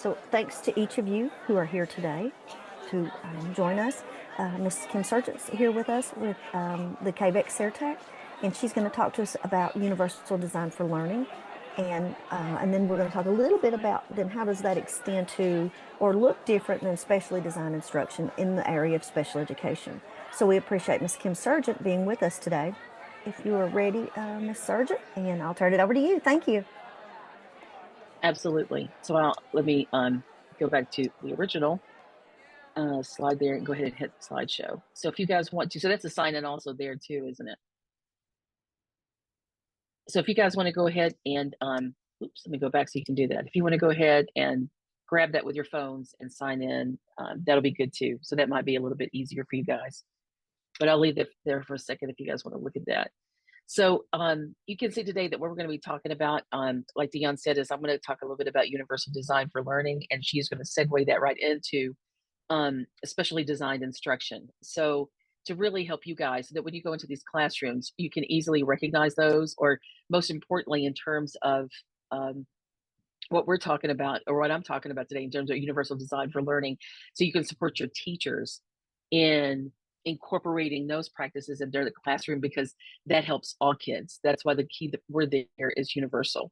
So thanks to each of you who are here today to join us. Ms. Kim Sergent's here with us with the KVEC SERTAC, and she's going to talk to us about universal design for learning. And then we're going to talk a little bit about then how does that extend to or look different than specially designed instruction in the area of special education. So we appreciate Ms. Kim Sergent being with us today. If you are ready, Ms. Sergent, and I'll turn it over to you. Thank you. Absolutely. So let me go back to the original slide there and go ahead and hit slideshow. So if you guys want to, so that's a sign in also there too, isn't it? So if you guys want to go ahead and, oops, let me go back so you can do that. If you want to go ahead and grab that with your phones and sign in, that'll be good too. So that might be a little bit easier for you guys, but I'll leave it there for a second if you guys want to look at that. So you can see today that what we're going to be talking about, like Dionne said, is I'm going to talk a little bit about universal design for learning, and she's going to segue that right into especially designed instruction. So to really help you guys so that when you go into these classrooms, you can easily recognize those, or most importantly, in terms of what we're talking about, or what I'm talking about today in terms of universal design for learning, so you can support your teachers in incorporating those practices in their classroom, because that helps all kids. That's why the key word there is universal.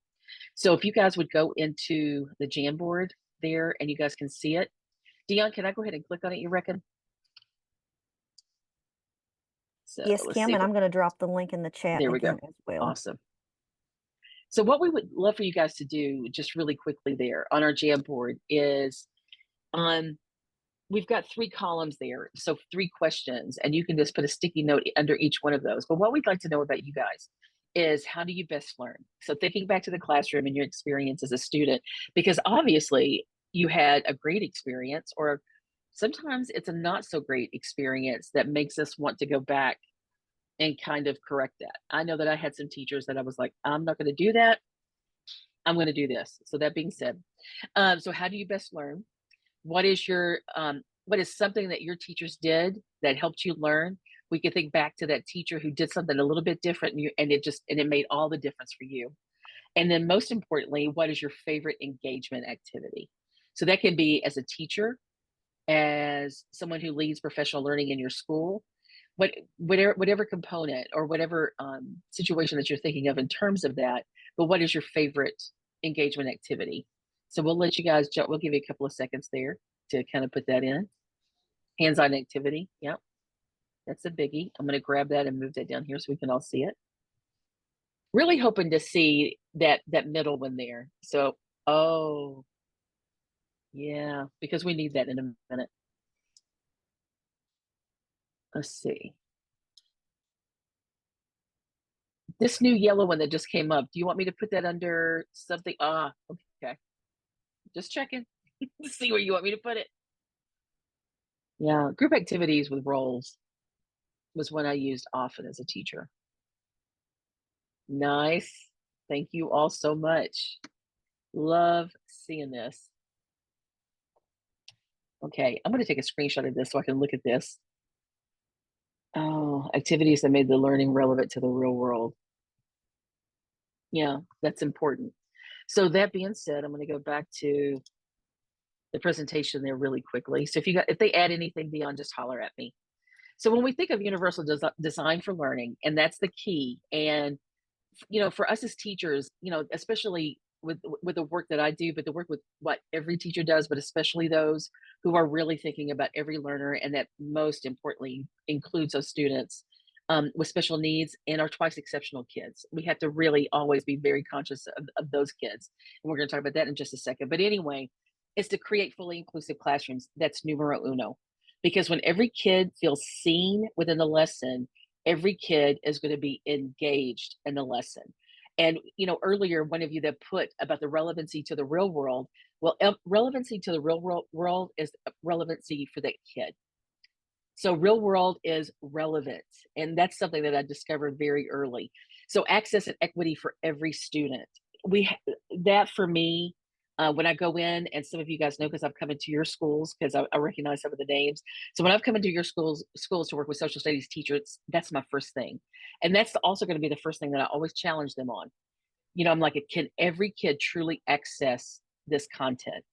So if you guys would go into the Jamboard there and you guys can see it. Dionne, can I go ahead and click on it, you reckon? So yes, Kim, and I'm going to drop the link in the chat there we again go. as well. Awesome. So what we would love for you guys to do just really quickly there on our Jamboard is we've got 3 columns there. So 3 questions, and you can just put a sticky note under each one of those. But what we'd like to know about you guys is, how do you best learn? So thinking back to the classroom and your experience as a student, because obviously you had a great experience, or sometimes it's a not so great experience that makes us want to go back and kind of correct that. I know that I had some teachers that I was like, I'm not going to do that. I'm going to do this. So that being said, so how do you best learn? What is something that your teachers did that helped you learn? We can think back to that teacher who did something a little bit different, and it made all the difference for you. And then most importantly, what is your favorite engagement activity? So that can be as a teacher, as someone who leads professional learning in your school, whatever component or whatever situation that you're thinking of in terms of that. But what is your favorite engagement activity? So we'll let you guys, we'll give you a couple of seconds there to kind of put that in. Hands-on activity, yep, that's a biggie. I'm going to grab that and move that down here so we can all see it. Really hoping to see that middle one there. So, oh, yeah, because we need that in a minute. Let's see. This new yellow one that just came up, do you want me to put that under something? Okay. Just checking to see where you want me to put it. Yeah, group activities with roles was one I used often as a teacher. Nice. Thank you all so much. Love seeing this. Okay, I'm going to take a screenshot of this so I can look at this. Oh, activities that made the learning relevant to the real world. Yeah, that's important. So that being said, I'm going to go back to the presentation there really quickly. So if they add anything beyond, just holler at me. So when we think of universal design for learning, and that's the key, and for us as teachers, especially with the work that I do, but the work with what every teacher does, but especially those who are really thinking about every learner, and that most importantly includes those students with special needs and our twice exceptional kids. We have to really always be very conscious of those kids. And we're going to talk about that in just a second. But anyway, it's to create fully inclusive classrooms. That's numero uno. Because when every kid feels seen within the lesson, every kid is going to be engaged in the lesson. And, earlier, one of you that put about the relevancy to the real world, well, relevancy to the real world is relevancy for that kid. So real world is relevant. And that's something that I discovered very early. So access and equity for every student. That for me, when I go in, and some of you guys know, because I've come into your schools, because I recognize some of the names. So when I've come into your schools to work with social studies teachers, that's my first thing. And that's also going to be the first thing that I always challenge them on. I'm like, can every kid truly access this content?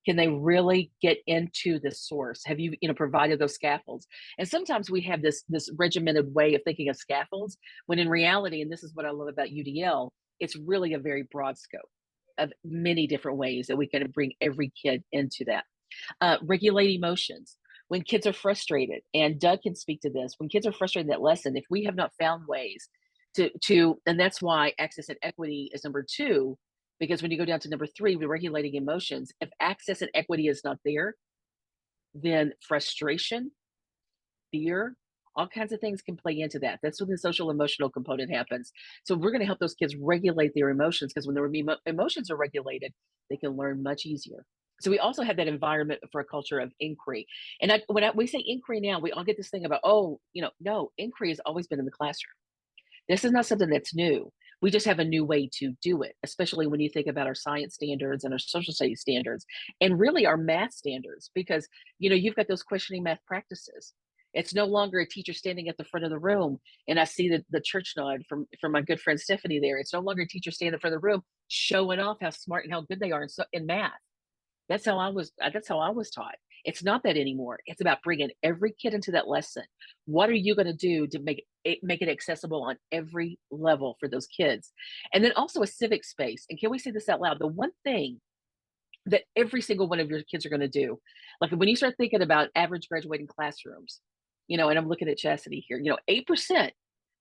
Can they really get into the source? Have you, provided those scaffolds? And sometimes we have this regimented way of thinking of scaffolds, when in reality, and this is what I love about UDL, it's really a very broad scope of many different ways that we can bring every kid into that. Regulate emotions. When kids are frustrated, and Doug can speak to this, when kids are frustrated in that lesson, if we have not found ways and that's why access and equity is number two, because when you go down to number three, we're regulating emotions. If access and equity is not there, then frustration, fear, all kinds of things can play into that. That's when the social emotional component happens. So we're going to help those kids regulate their emotions, because when their emotions are regulated, they can learn much easier. So we also have that environment for a culture of inquiry. And when we say inquiry now, we all get this thing about, oh, no, inquiry has always been in the classroom. This is not something that's new. We just have a new way to do it, especially when you think about our science standards and our social studies standards, and really our math standards, because you've got those questioning math practices. It's no longer a teacher standing at the front of the room, and I see the church nod from my good friend Stephanie there. It's no longer a teacher standing in the front of the room showing off how smart and how good they are in math. That's how I was taught. It's not that anymore. It's about bringing every kid into that lesson. What are you going to do to make it accessible on every level for those kids? And then also a civic space. And can we say this out loud? The one thing that every single one of your kids are going to do, like when you start thinking about average graduating classrooms, and I'm looking at Chastity here, 8%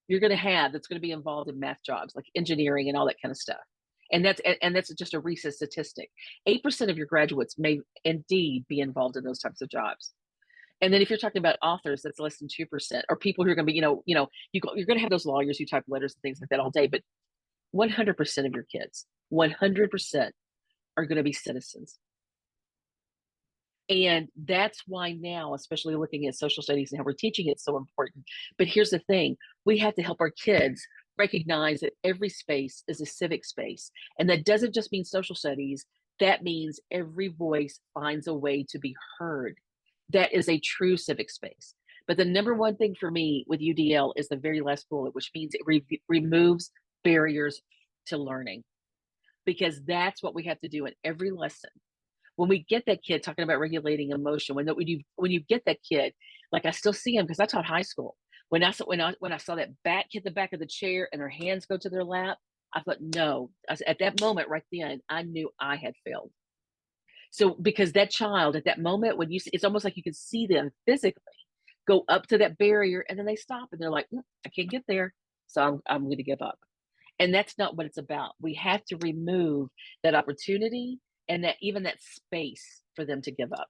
you're going to have that's going to be involved in math jobs, like engineering and all that kind of stuff. And that's just a recent statistic. 8% of your graduates may indeed be involved in those types of jobs. And then if you're talking about authors, that's less than 2%, or people who are going to be, you're going to have those lawyers who type letters and things like that all day. But 100% of your kids, 100% are going to be citizens. And that's why now, especially looking at social studies and how we're teaching it's so important. But here's the thing, we have to help our kids recognize that every space is a civic space. And that doesn't just mean social studies. That means every voice finds a way to be heard. That is a true civic space. But the number one thing for me with UDL is the very last bullet, which means it removes barriers to learning, because that's what we have to do in every lesson. When we get that kid talking about regulating emotion, when you get that kid, like I still see him because I taught high school. When I saw that bat hit the back of the chair and her hands go to their lap, I thought, no. At that moment right then, I knew I had failed. So because that child at that moment, when you see, it's almost like you can see them physically go up to that barrier, and then they stop and they're like, I can't get there, so I'm going to give up. And that's not what it's about. We have to remove that opportunity and that space for them to give up.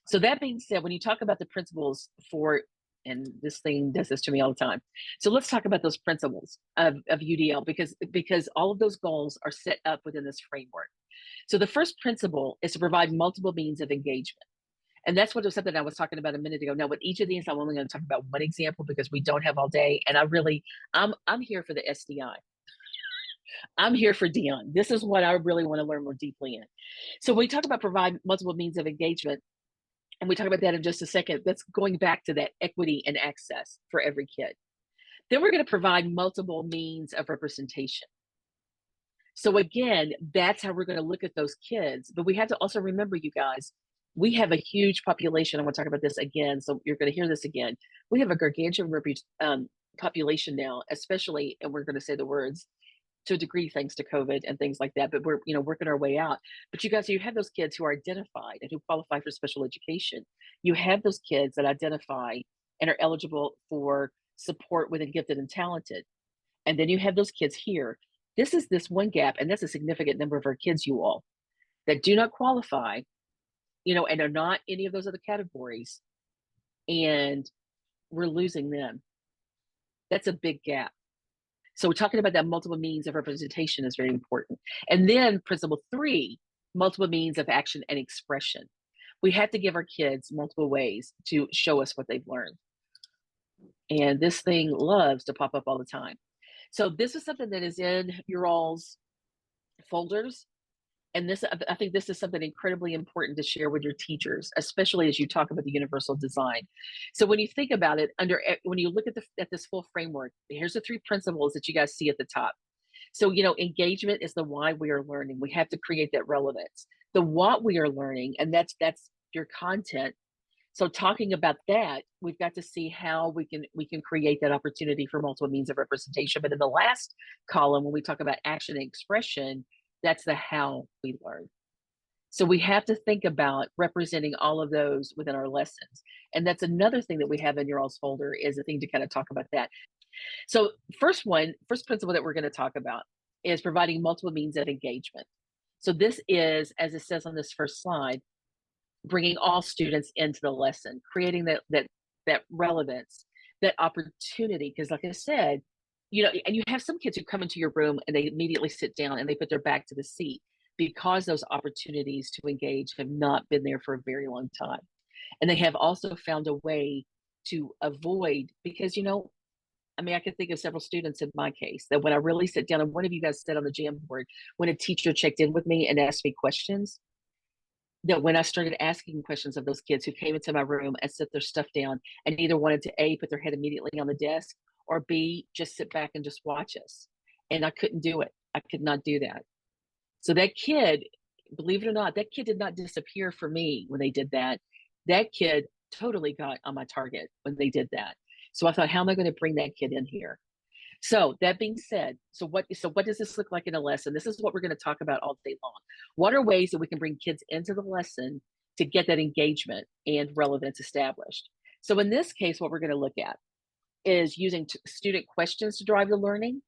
So that being said, when you talk about the principles for, and this thing does this to me all the time. So let's talk about those principles of UDL, because all of those goals are set up within this framework. So the first principle is to provide multiple means of engagement. And that's what was something I was talking about a minute ago. Now, with each of these, I'm only going to talk about one example because we don't have all day. And I'm here for the SDI. I'm here for Dionne. This is what I really want to learn more deeply in. So when we talk about provide multiple means of engagement, and we talk about that in just a second, that's going back to that equity and access for every kid. Then we're going to provide multiple means of representation. So again, that's how we're going to look at those kids. But we have to also remember, you guys, we have a huge population. I want to talk about this again, so you're going to hear this again. We have a gargantuan population now, especially, and we're going to say the words, to a degree thanks to COVID and things like that, but we're working our way out. But you guys, you have those kids who are identified and who qualify for special education. You have those kids that identify and are eligible for support within gifted and talented. And then you have those kids here. This is this one gap, and that's a significant number of our kids, you all, that do not qualify, and are not any of those other categories, and we're losing them. That's a big gap. So we're talking about that multiple means of representation is very important. And then principle 3, multiple means of action and expression. We have to give our kids multiple ways to show us what they've learned. And this thing loves to pop up all the time. So this is something that is in your all's folders. And I think this is something incredibly important to share with your teachers, especially as you talk about the universal design. So when you think about it, when you look at this full framework, here's the 3 principles that you guys see at the top. So, you know, engagement is the why we are learning. We have to create that relevance. The what we are learning, and that's your content. So talking about that, we've got to see how we can create that opportunity for multiple means of representation. But in the last column, when we talk about action and expression, that's the how we learn. So we have to think about representing all of those within our lessons. And that's another thing that we have in your all's folder is a thing to kind of talk about that. So first principle that we're going to talk about is providing multiple means of engagement. So this is, as it says on this first slide, bringing all students into the lesson, creating that relevance, that opportunity. Because like I said, you know, and you have some kids who come into your room and they immediately sit down and they put their back to the seat because those opportunities to engage have not been there for a very long time. And they have also found a way to avoid, because, you know, I mean, I can think of several students in my case that when I really sit down, and one of you guys said on the Jamboard, when a teacher checked in with me and asked me questions, that when I started asking questions of those kids who came into my room and set their stuff down and either wanted to A, put their head immediately on the desk, or B, just sit back and just watch us. And I couldn't do it. I could not do that. So that kid, believe it or not, that kid did not disappear for me when they did that. That kid totally got on my target when they did that. So I thought, how am I going to bring that kid in here? So that being said, so what does this look like in a lesson? This is what we're going to talk about all day long. What are ways that we can bring kids into the lesson to get that engagement and relevance established? So in this case, what we're going to look at is using student questions to drive the learning,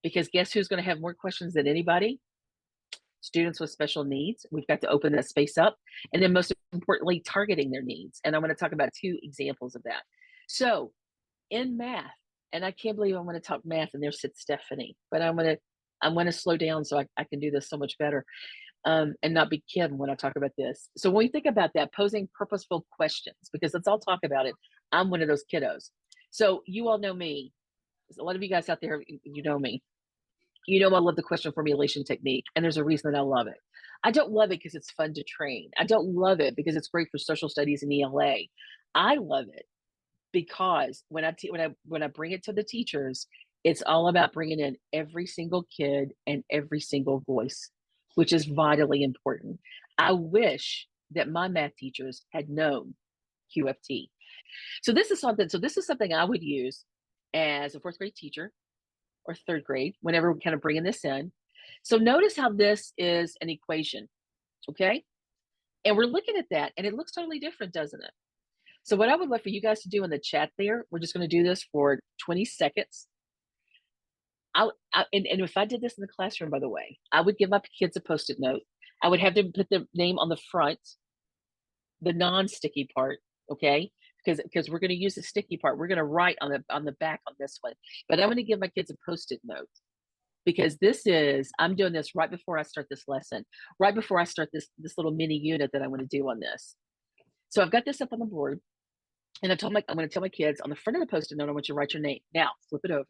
because guess who's going to have more questions than anybody? Students with special needs. We've got to open that space up. And then most importantly, targeting their needs. And I'm going to talk about 2 examples of that. So in math, and I can't believe I'm going to talk math and there sits Stephanie, but I'm going to slow down so I can do this so much better, and not be Kim when I talk about this. So when we think about that, posing purposeful questions, because let's all talk about it. I'm one of those kiddos. So you all know me. There's a lot of you guys out there, you know me. You know I love the question formulation technique, and there's a reason that I love it. I don't love it because it's fun to train. I don't love it because it's great for social studies and ELA. I love it because when I bring it to the teachers, it's all about bringing in every single kid and every single voice, which is vitally important. I wish that my math teachers had known QFT. So this is something I would use as a 4th grade teacher or 3rd grade whenever we're kind of bringing this in. So notice how this is an equation, okay? And we're looking at that, and it looks totally different, doesn't it? So what I would love for you guys to do in the chat there, we're just going to do this for 20 seconds. And if I did this in the classroom, by the way, I would give my kids a Post-it note. I would have them put their name on the front, the non-sticky part, okay? Because we're going to use the sticky part. We're going to write on the back on this one. But I'm going to give my kids a Post-it note, because I'm doing this right before I start this lesson, right before I start this little mini unit that I want to do on this. So I've got this up on the board. And I'm going to tell my kids on the front of the Post-it note, I want you to write your name. Now, flip it over.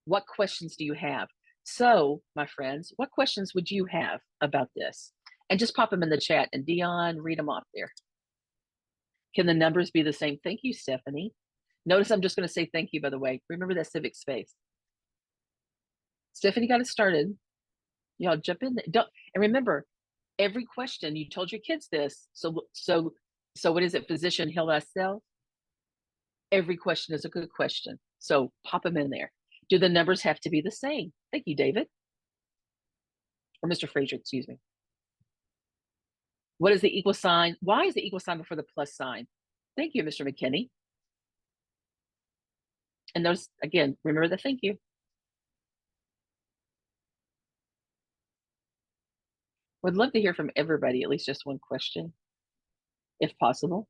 What questions do you have? So, my friends, what questions would you have about this? And just pop them in the chat, and Dionne, read them off there. Can the numbers be the same? Thank you, Stephanie. Notice I'm just going to say thank you, by the way. Remember that civic space. Stephanie got it started. Y'all jump in. And remember, every question, you told your kids this. So what is it? Physician, heal thyself. Every question is a good question. So pop them in there. Do the numbers have to be the same? Thank you, David. Or Mr. Frazier, excuse me. What is the equal sign? Why is the equal sign before the plus sign? Thank you, Mr. McKinney. And those, again, remember the thank you. Would love to hear from everybody, at least just one question, if possible.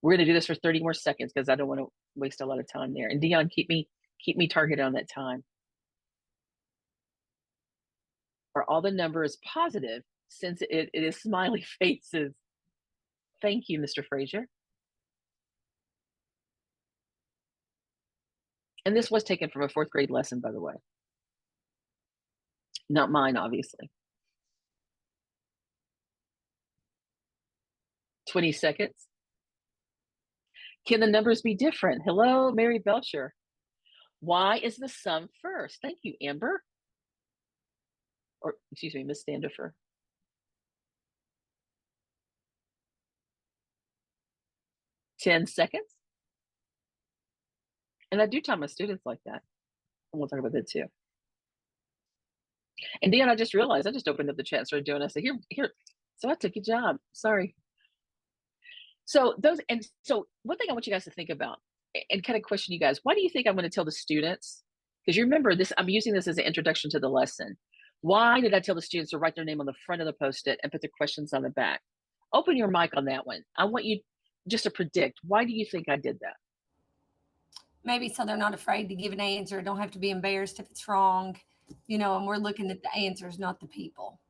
We're going to do this for 30 more seconds because I don't want to waste a lot of time there. And Dionne, keep me targeted on that time. Are all the numbers positive since it is smiley faces? Thank you, Mr. Frazier. And this was taken from a 4th grade lesson, by the way. Not mine, obviously. 20 seconds. Can the numbers be different? Hello, Mary Belcher. Why is the sum first? Thank you, Amber. Or, excuse me, Miss Standifer. 10 seconds. And I do tell my students like that. And we'll talk about that too. And Dionne, I just realized I just opened up the chat and started doing it. I said, here. So I took your job. Sorry. So one thing I want you guys to think about and kind of question you guys, why do you think I'm going to tell the students? Because you remember this, I'm using this as an introduction to the lesson. Why did I tell the students to write their name on the front of the Post-it and put their questions on the back? Open your mic on that one. I want you just to predict. Why do you think I did that? Maybe so they're not afraid to give an answer, don't have to be embarrassed if it's wrong, and we're looking at the answers, not the people.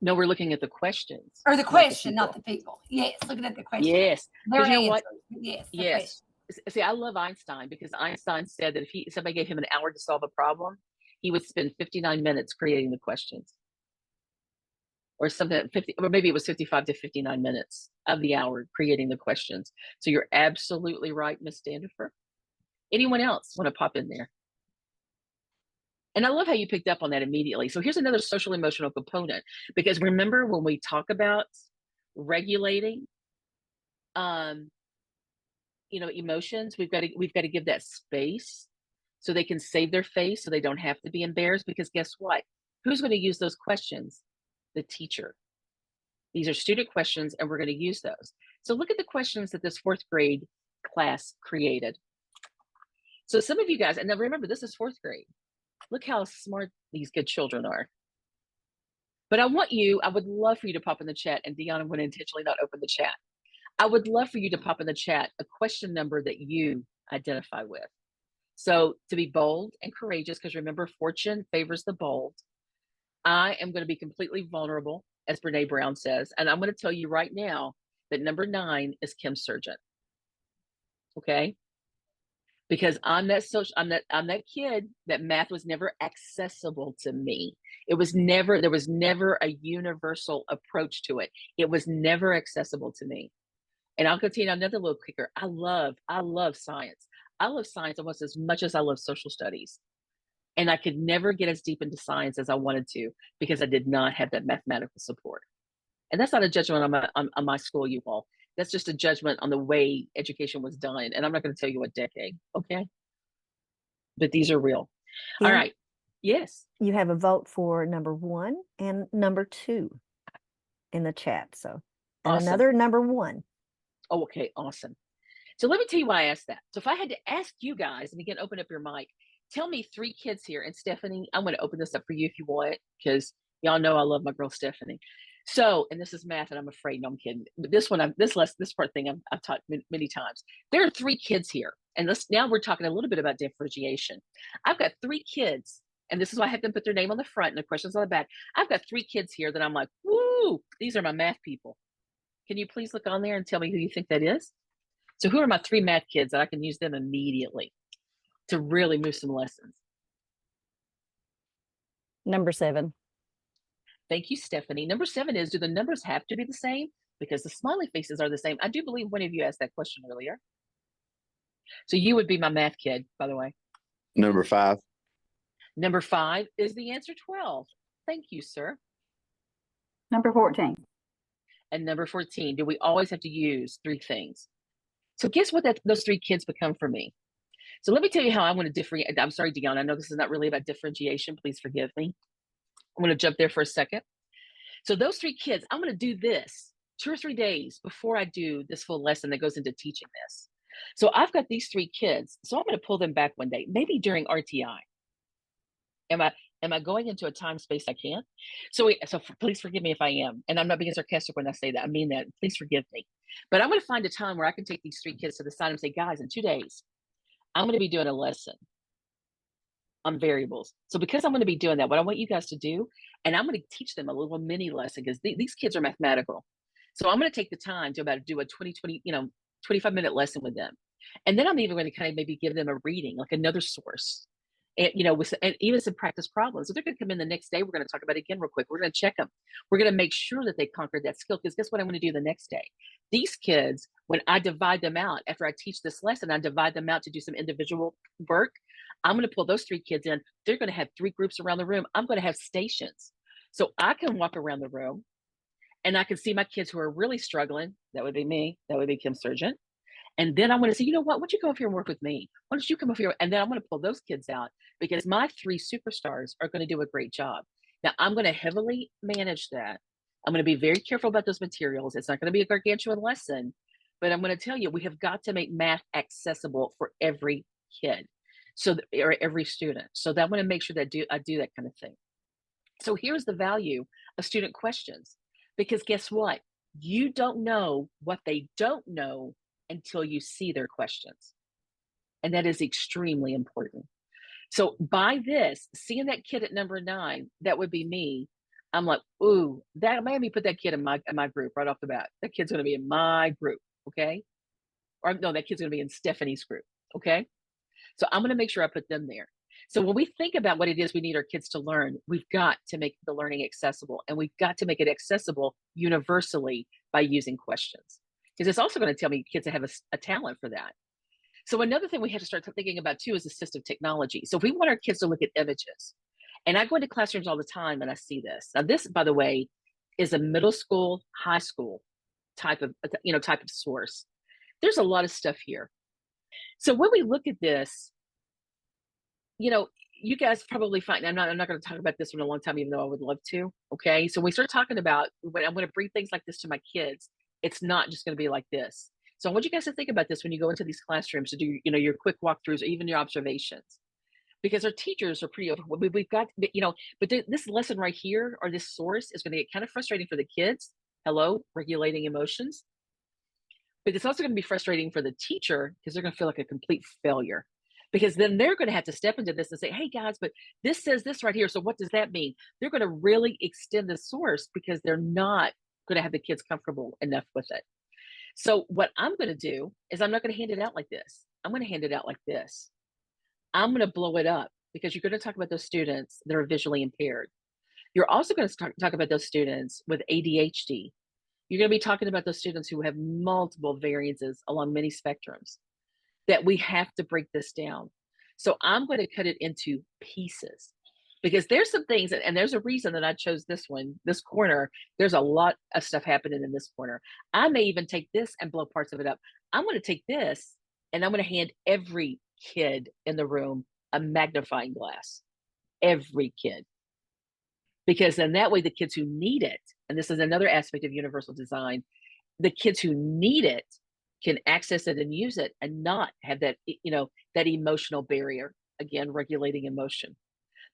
No, we're looking at the questions. Or the question, not the people. Yes, looking at the question. Yes. Their you know answers. what? Yes. Yes. See, I love Einstein because Einstein said that if somebody gave him an hour to solve a problem, he would spend 59 minutes creating the questions. Or something, or maybe it was 55 to 59 minutes of the hour creating the questions. So you're absolutely right, Miss Standifer. Anyone else want to pop in there? And I love how you picked up on that immediately. So here's another social emotional component, because remember when we talk about regulating, emotions, we've got to give that space so they can save their face, so they don't have to be embarrassed. Because guess what? Who's going to use those questions? The teacher. These are student questions, and we're going to use those. So look at the questions that this 4th grade class created. So some of you guys, and now remember, this is 4th grade. Look how smart these good children are. But I would love for you to pop in the chat, and Dionne, I'm going to intentionally not open the chat. I would love for you to pop in the chat a question number that you identify with. So to be bold and courageous, because remember, fortune favors the bold. I am going to be completely vulnerable, as Brene Brown says, and I'm going to tell you right now that number 9 is Kim Sergent. Okay? Because I'm that kid that math was never accessible to me. There was never a universal approach to it. It was never accessible to me. And I'll continue another little kicker. I love science. I love science almost as much as I love social studies. And I could never get as deep into science as I wanted to because I did not have that mathematical support. And that's not a judgment on my school, you all. That's just a judgment on the way education was done. And I'm not going to tell you what decade, okay? But these are real. Kim, all right. Yes. You have a vote for number 1 and number 2 in the chat. So, and awesome. Another number 1. Oh, okay. Awesome. So let me tell you why I asked that. So if I had to ask you guys, and again, open up your mic, tell me 3 kids here. And Stephanie, I'm going to open this up for you if you want, because y'all know I love my girl Stephanie. So, and this is math, and I'm afraid, no, I'm kidding. But this part thing I've taught many times. There are 3 kids here, and now we're talking a little bit about differentiation. I've got 3 kids, and this is why I have them put their name on the front and the questions on the back. I've got 3 kids here that I'm like, woo, these are my math people. Can you please look on there and tell me who you think that is? So who are my 3 math kids that I can use them immediately to really move some lessons? Number 7. Thank you, Stephanie. Number 7 is, do the numbers have to be the same? Because the smiley faces are the same. I do believe one of you asked that question earlier. So you would be my math kid, by the way. Number 5. Number 5 is the answer 12. Thank you, sir. Number 14. And number 14, do we always have to use 3 things? So guess what those 3 kids become for me? So let me tell you how I want to differentiate. I'm sorry, Dionne, I know this is not really about differentiation. Please forgive me. I'm going to jump there for a second. So those 3 kids, I'm going to do this 2 or 3 days before I do this full lesson that goes into teaching this. So I've got these 3 kids. So I'm going to pull them back one day, maybe during RTI. Am I going into a time space I can't? So please forgive me if I am. And I'm not being sarcastic when I say that. I mean that. Please forgive me. But I'm going to find a time where I can take these 3 kids to the side and say, guys, in 2 days, I'm going to be doing a lesson on variables. So because I'm going to be doing that, what I want you guys to do, and I'm going to teach them a little mini lesson, because these kids are mathematical. So I'm going to take the time to do a 25-minute lesson with them. And then I'm even going to kind of maybe give them a reading, like another source, and even some practice problems. So they're going to come in the next day. We're going to talk about it again real quick. We're going to check them. We're going to make sure that they conquered that skill, because guess what I'm going to do the next day? These kids, when I divide them out, after I teach this lesson, I divide them out to do some individual work. I'm going to pull those 3 kids in. They're going to have 3 groups around the room. I'm going to have stations. So I can walk around the room and I can see my kids who are really struggling. That would be me. That would be Kim Sergent. And then I'm going to say, you know what? Why don't you come up here and work with me? Why don't you come up here? And then I'm going to pull those kids out because my 3 superstars are going to do a great job. Now, I'm going to heavily manage that. I'm going to be very careful about those materials. It's not going to be a gargantuan lesson, but I'm going to tell you, we have got to make math accessible for every kid, or every student. So that I want to make sure that I do that kind of thing. So here's the value of student questions, because guess what? You don't know what they don't know until you see their questions. And that is extremely important. So by this, seeing that kid at number 9, that would be me. I'm like, ooh, that made me put that kid in my group right off the bat. That kid's going to be in my group, okay? Or no, that kid's going to be in Stephanie's group, okay? So I'm going to make sure I put them there. So when we think about what it is we need our kids to learn, we've got to make the learning accessible, and we've got to make it accessible universally by using questions. Because it's also going to tell me kids that have a talent for that. So another thing we have to start thinking about too is assistive technology. So if we want our kids to look at images, and I go into classrooms all the time and I see this. Now this, by the way, is a middle school, high school type of source. There's a lot of stuff here. So when we look at this, you guys probably find, I'm not going to talk about this in a long time, even though I would love to. Okay. So when we start talking about, when I'm going to bring things like this to my kids, it's not just going to be like this. So I want you guys to think about this when you go into these classrooms to do, your quick walkthroughs or even your observations, because our teachers are pretty, we've got, but this lesson right here, or this source, is going to get kind of frustrating for the kids. Hello, regulating emotions. But it's also going to be frustrating for the teacher because they're going to feel like a complete failure, because then they're going to have to step into this and say, hey guys, but this says this right here. So what does that mean? They're going to really extend the source because they're not going to have the kids comfortable enough with it. So what I'm going to do is I'm not going to hand it out like this. I'm going to hand it out like this. I'm going to blow it up, because you're going to talk about those students that are visually impaired. You're also going to talk about those students with ADHD. You're going to be talking about those students who have multiple variances along many spectrums, that we have to break this down. So I'm going to cut it into pieces, because there's some things, and there's a reason that I chose this one, this corner. There's a lot of stuff happening in this corner. I may even take this and blow parts of it up. I'm going to take this and I'm going to hand every kid in the room a magnifying glass. Every kid. Because then that way the kids who need it, and this is another aspect of universal design, the kids who need it can access it and use it and not have that, that emotional barrier. Again, regulating emotion.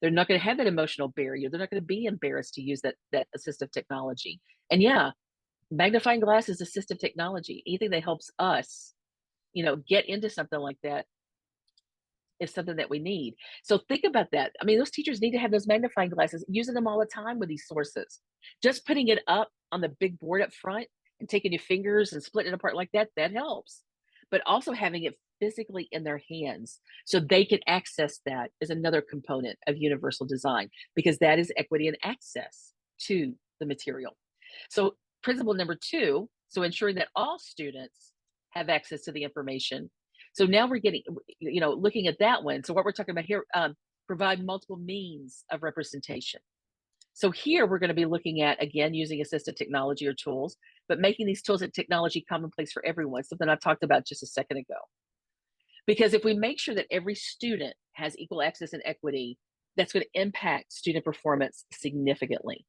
They're not going to have that emotional barrier. They're not going to be embarrassed to use that assistive technology. And yeah, magnifying glass is assistive technology. Anything that helps us, get into something like that is something that we need. So think about that. I mean, those teachers need to have those magnifying glasses, using them all the time with these sources. Just putting it up on the big board up front and taking your fingers and splitting it apart like that, that helps. But also having it physically in their hands so they can access that is another component of universal design, because that is equity and access to the material. So principle number 2, so ensuring that all students have access to the information. So now we're getting, looking at that one. So what we're talking about here, provide multiple means of representation. So here we're going to be looking at, again, using assistive technology or tools, but making these tools and technology commonplace for everyone, something I talked about just a second ago. Because if we make sure that every student has equal access and equity, that's going to impact student performance significantly.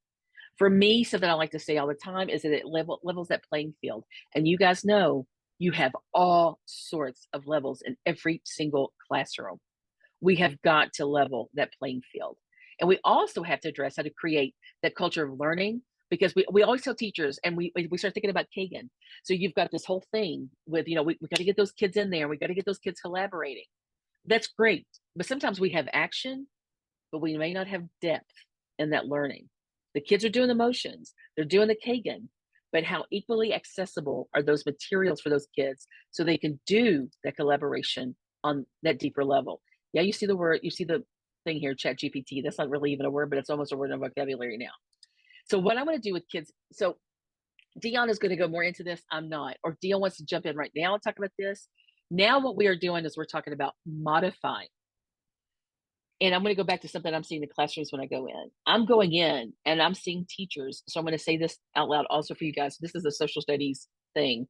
For me, something I like to say all the time is that it levels that playing field. And you guys know you have all sorts of levels in every single classroom. We have got to level that playing field. And we also have to address how to create that culture of learning, because we always tell teachers, and we start thinking about Kagan. So you've got this whole thing with, we got to get those kids in there. We got to get those kids collaborating. That's great. But sometimes we have action, but we may not have depth in that learning. The kids are doing the motions. They're doing the Kagan. But how equally accessible are those materials for those kids so they can do that collaboration on that deeper level? Yeah, you see the word, you see the thing here, Chat GPT. That's not really even a word, but it's almost a word in vocabulary now. So what I want to do with kids, so Dionne is going to go more into this. I'm not. Or Dionne wants to jump in right now and talk about this. Now what we are doing is we're talking about modifying. And I'm going to go back to something I'm seeing in the classrooms when I go in. I'm going in and I'm seeing teachers. So I'm going to say this out loud also for you guys. This is a social studies thing.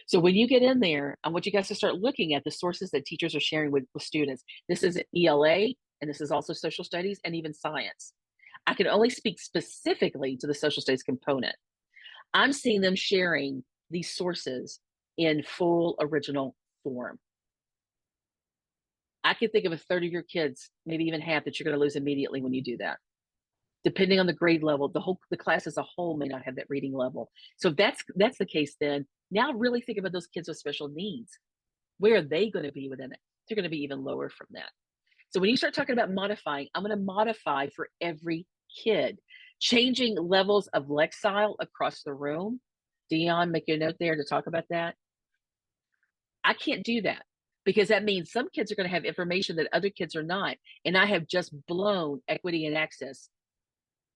So when you get in there, I want you guys to start looking at the sources that teachers are sharing with students. This is ELA, and this is also social studies and even science. I can only speak specifically to the social studies component. I'm seeing them sharing these sources in full original form. I can think of a third of your kids, maybe even half, that you're going to lose immediately when you do that. Depending on the grade level, the class as a whole may not have that reading level. So if that's the case, then now really think about those kids with special needs. Where are they going to be within it? They're going to be even lower from that. So when you start talking about modifying, I'm going to modify for every kid, changing levels of lexile across the room. Dionne, make a note there to talk about that. I can't do that because that means some kids are going to have information that other kids are not. And I have just blown equity and access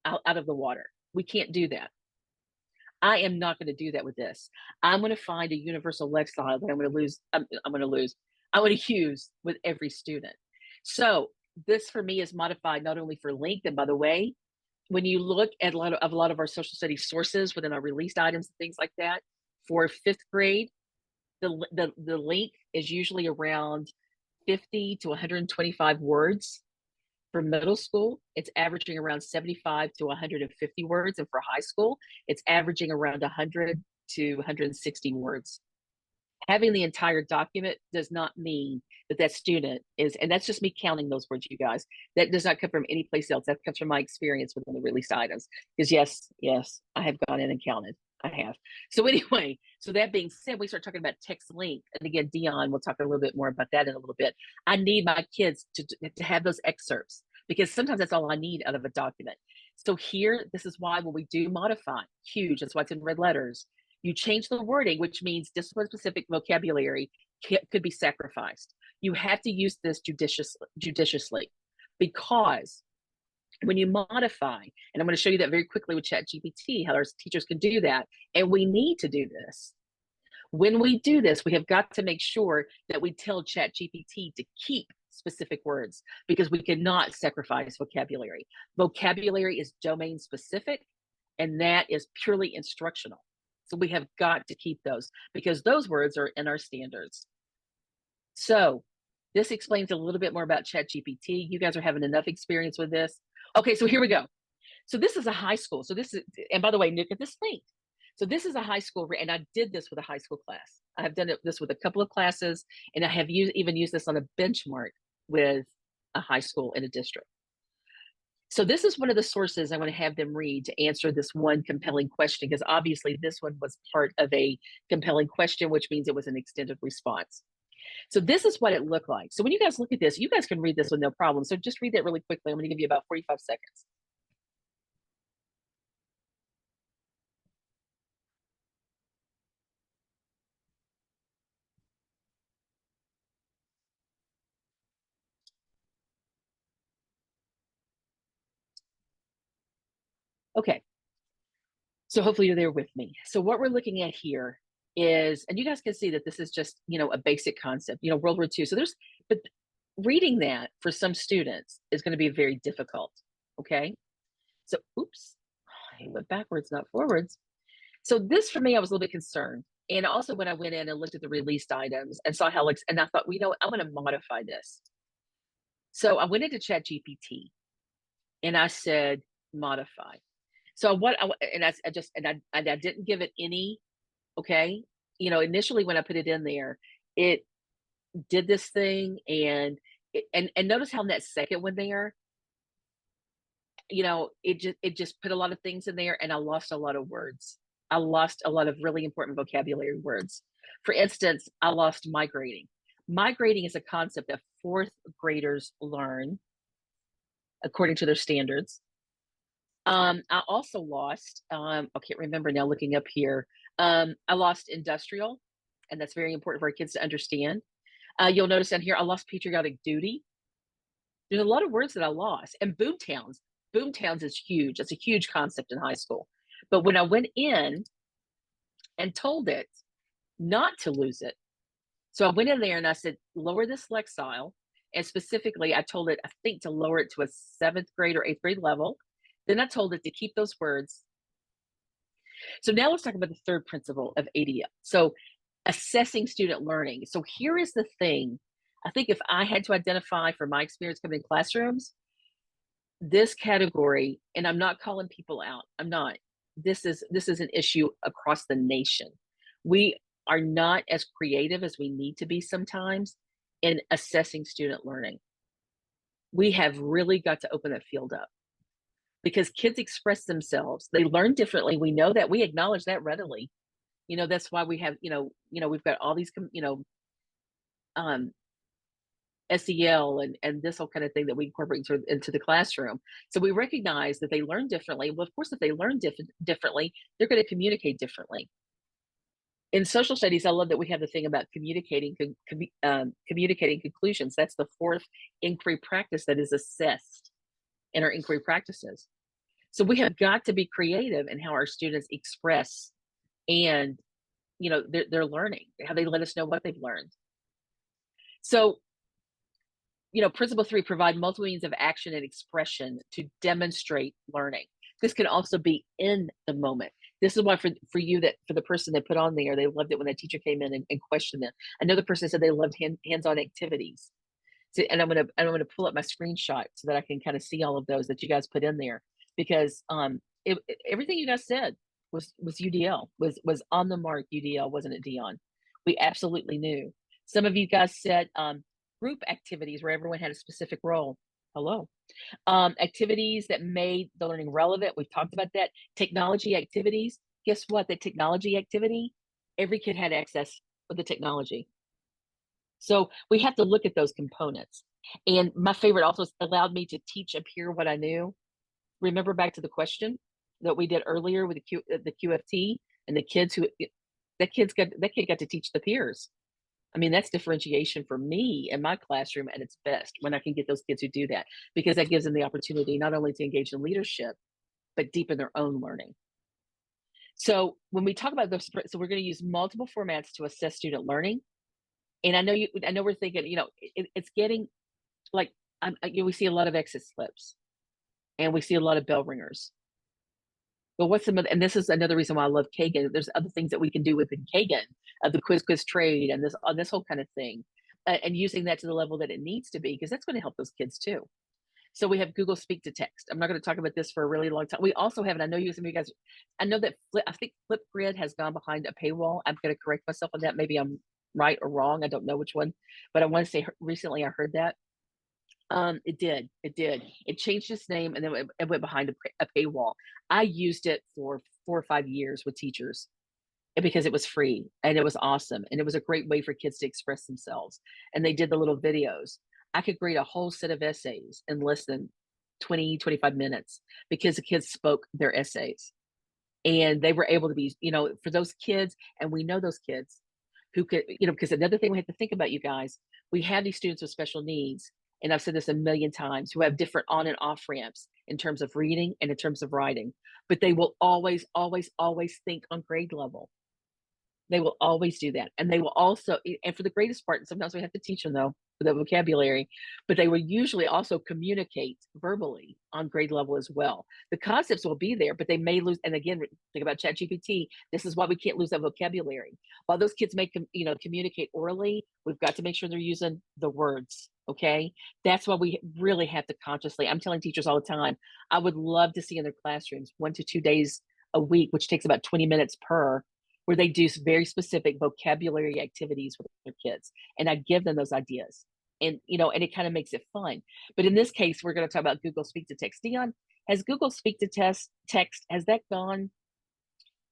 out of the water. We can't do that. I am not going to do that with this. I'm going to find a universal lexile that I'm going to use with every student. So this for me is modified not only for length, and by the way, when you look at a lot of our social studies sources within our released items and things like that, for 5th grade, the length is usually around 50 to 125 words. For middle school, it's averaging around 75 to 150 words. And for high school, it's averaging around 100 to 160 words. Having the entire document does not mean that student is, and that's just me counting those words, you guys. That does not come from any place else. That comes from my experience within the released items. Because yes, I have gone in and counted. I have. So anyway, so that being said, we start talking about text length. And again, Dionne, we'll talk a little bit more about that in a little bit. I need my kids to have those excerpts because sometimes that's all I need out of a document. So here, this is why when we do modify, huge, that's why it's in red letters. You change the wording, which means discipline-specific vocabulary could be sacrificed. You have to use this judiciously because when you modify, and I'm going to show you that very quickly with ChatGPT, how our teachers can do that, and we need to do this. When we do this, we have got to make sure that we tell ChatGPT to keep specific words because we cannot sacrifice vocabulary. Vocabulary is domain specific, and that is purely instructional. So we have got to keep those because those words are in our standards. So this explains a little bit more about ChatGPT. You guys are having enough experience with this. Okay, so here we go. So this is a high school. So this is, and by the way, look at this link. So this is a high school, and I did this with a high school class. I have done this with a couple of classes, and I have even used this on a benchmark with a high school in a district. So this is one of the sources I want to have them read to answer this one compelling question, because obviously this one was part of a compelling question, which means it was an extended response. So this is what it looked like. So when you guys look at this, you guys can read this with no problem. So just read that really quickly. I'm going to give you about 45 seconds. Okay. So hopefully you're there with me. So what we're looking at here is, and you guys can see that this is just, a basic concept, World War II. So but reading that for some students is going to be very difficult. Okay. So, oops, I went backwards, not forwards. So this for me, I was a little bit concerned. And also when I went in and looked at the released items and saw how, and I thought, I'm going to modify this. So I went into ChatGPT and I said, modify. So I didn't give it any, okay. Initially when I put it in there, it did this thing and notice how in that second one there, it just put a lot of things in there and I lost a lot of words. I lost a lot of really important vocabulary words. For instance, I lost migrating. Migrating is a concept that 4th graders learn according to their standards. I also lost, I can't remember now looking up here. I lost industrial, and that's very important for our kids to understand. You'll notice down here, I lost patriotic duty. There's a lot of words that I lost. And boomtowns is huge. It's a huge concept in high school. But when I went in and told it not to lose it, so I went in there and I said, lower this lexile And specifically, I told it, I think, to lower it to a 7th grade or 8th grade level. Then I told it to keep those words. So now let's talk about the third principle of ADL. So assessing student learning. So here is the thing. I think if I had to identify from my experience coming in classrooms, this category, and I'm not calling people out, I'm not. This is an issue across the nation. We are not as creative as we need to be sometimes in assessing student learning. We have really got to open that field up because kids express themselves. They learn differently. We know that. We acknowledge that readily. That's why we have, we've got all these, SEL and this whole kind of thing that we incorporate into the classroom. So we recognize that they learn differently. Well, of course, if they learn differently, they're going to communicate differently. In social studies, I love that we have the thing about communicating conclusions. That's the 4th inquiry practice that is assessed in our inquiry practices. So we have got to be creative in how our students express and, their learning, how they let us know what they've learned. So, principle 3, provide multiple means of action and expression to demonstrate learning. This can also be in the moment. This is why for you, that for the person that put on there, they loved it when the teacher came in and questioned them. Another person said they loved hands-on activities. So, and I'm gonna pull up my screenshot so that I can kind of see all of those that you guys put in there, because everything you guys said was UDL, was on the mark UDL, wasn't it, Dionne? We absolutely knew. Some of you guys said group activities where everyone had a specific role. Hello. Activities that made the learning relevant. We've talked about that. Technology activities. Guess what? The technology activity, every kid had access with the technology. So we have to look at those components. And my favorite also allowed me to teach up here what I knew. Remember back to the question that we did earlier with the QFT and the kids that kid got to teach the peers. I mean, that's differentiation for me in my classroom at its best when I can get those kids who do that, because that gives them the opportunity not only to engage in leadership, but deepen their own learning. So when we talk about those, so we're going to use multiple formats to assess student learning. And I know we're thinking, it's getting like, we see a lot of exit slips and we see a lot of bell ringers. But what's and this is another reason why I love Kagan. There's other things that we can do within Kagan, the quiz trade and this whole kind of thing, and using that to the level that it needs to be, because that's going to help those kids too. So we have Google Speak to Text. I'm not going to talk about this for a really long time. We also have, and I know some of you guys, I know that I think Flipgrid has gone behind a paywall. I'm going to correct myself on that. Maybe I'm right or wrong. I don't know which one, but I want to say recently I heard that. It did. It changed its name and then it went behind a paywall. I used it for 4 or 5 years with teachers because it was free and it was awesome. And it was a great way for kids to express themselves. And they did the little videos. I could grade a whole set of essays in less than 20, 25 minutes because the kids spoke their essays. And they were able to be, for those kids, and we know those kids who could, because another thing we have to think about, you guys, we have these students with special needs. And I've said this a million times, who have different on and off ramps in terms of reading and in terms of writing, but they will always, always, always think on grade level. They will always do that. And they will also, and for the greatest part, and sometimes we have to teach them though, for the vocabulary, but they will usually also communicate verbally on grade level as well. The concepts will be there, but they may lose. And again, think about ChatGPT. This is why we can't lose that vocabulary. While those kids may, communicate orally, we've got to make sure they're using the words. Okay. That's why we really have to consciously, I'm telling teachers all the time, I would love to see in their classrooms 1 to 2 days a week, which takes about 20 minutes per, where they do very specific vocabulary activities with their kids. And I give them those ideas. And, and it kind of makes it fun. But in this case, we're going to talk about Google Speak to Text. Dionne, has Google Speak to Text, has that gone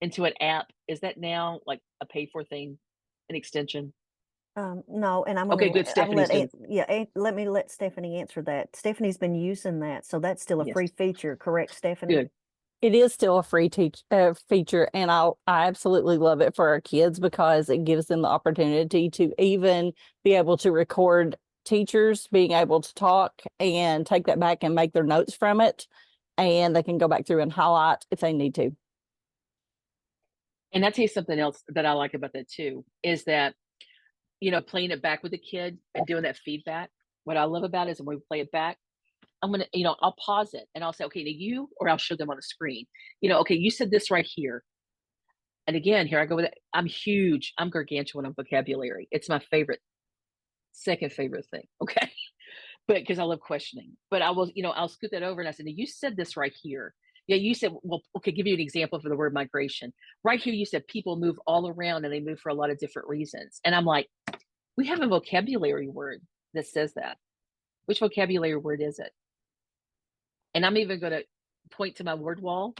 into an app? Is that now like a pay for thing, an extension? No, and I'm gonna okay. Good. Stephanie's let me let Stephanie answer that. Stephanie's been using that, so that's still a Yes. free feature, correct, Stephanie? Good. It is still a free feature, and I absolutely love it for our kids because it gives them the opportunity to even be able to record teachers being able to talk and take that back and make their notes from it, and they can go back through and highlight if they need to. And I'll tell you something else that I like about that too, is that, playing it back with the kid and doing that feedback. what I love about it is when we play it back, I'm going to, I'll pause it and I'll say, okay, to or I'll show them on the screen, okay, you said this right here. And again, here I go with it. I'm huge. I'm gargantuan on vocabulary. It's my second favorite thing. Okay. But because I love questioning, but I will, I'll scoot that over and I said, you said this right here. Yeah. You said, well, okay, give you an example for the word migration. Right here, you said people move all around and they move for a lot of different reasons. And I'm like, we have a vocabulary word that says that. Which vocabulary word is it? And I'm even going to point to my word wall,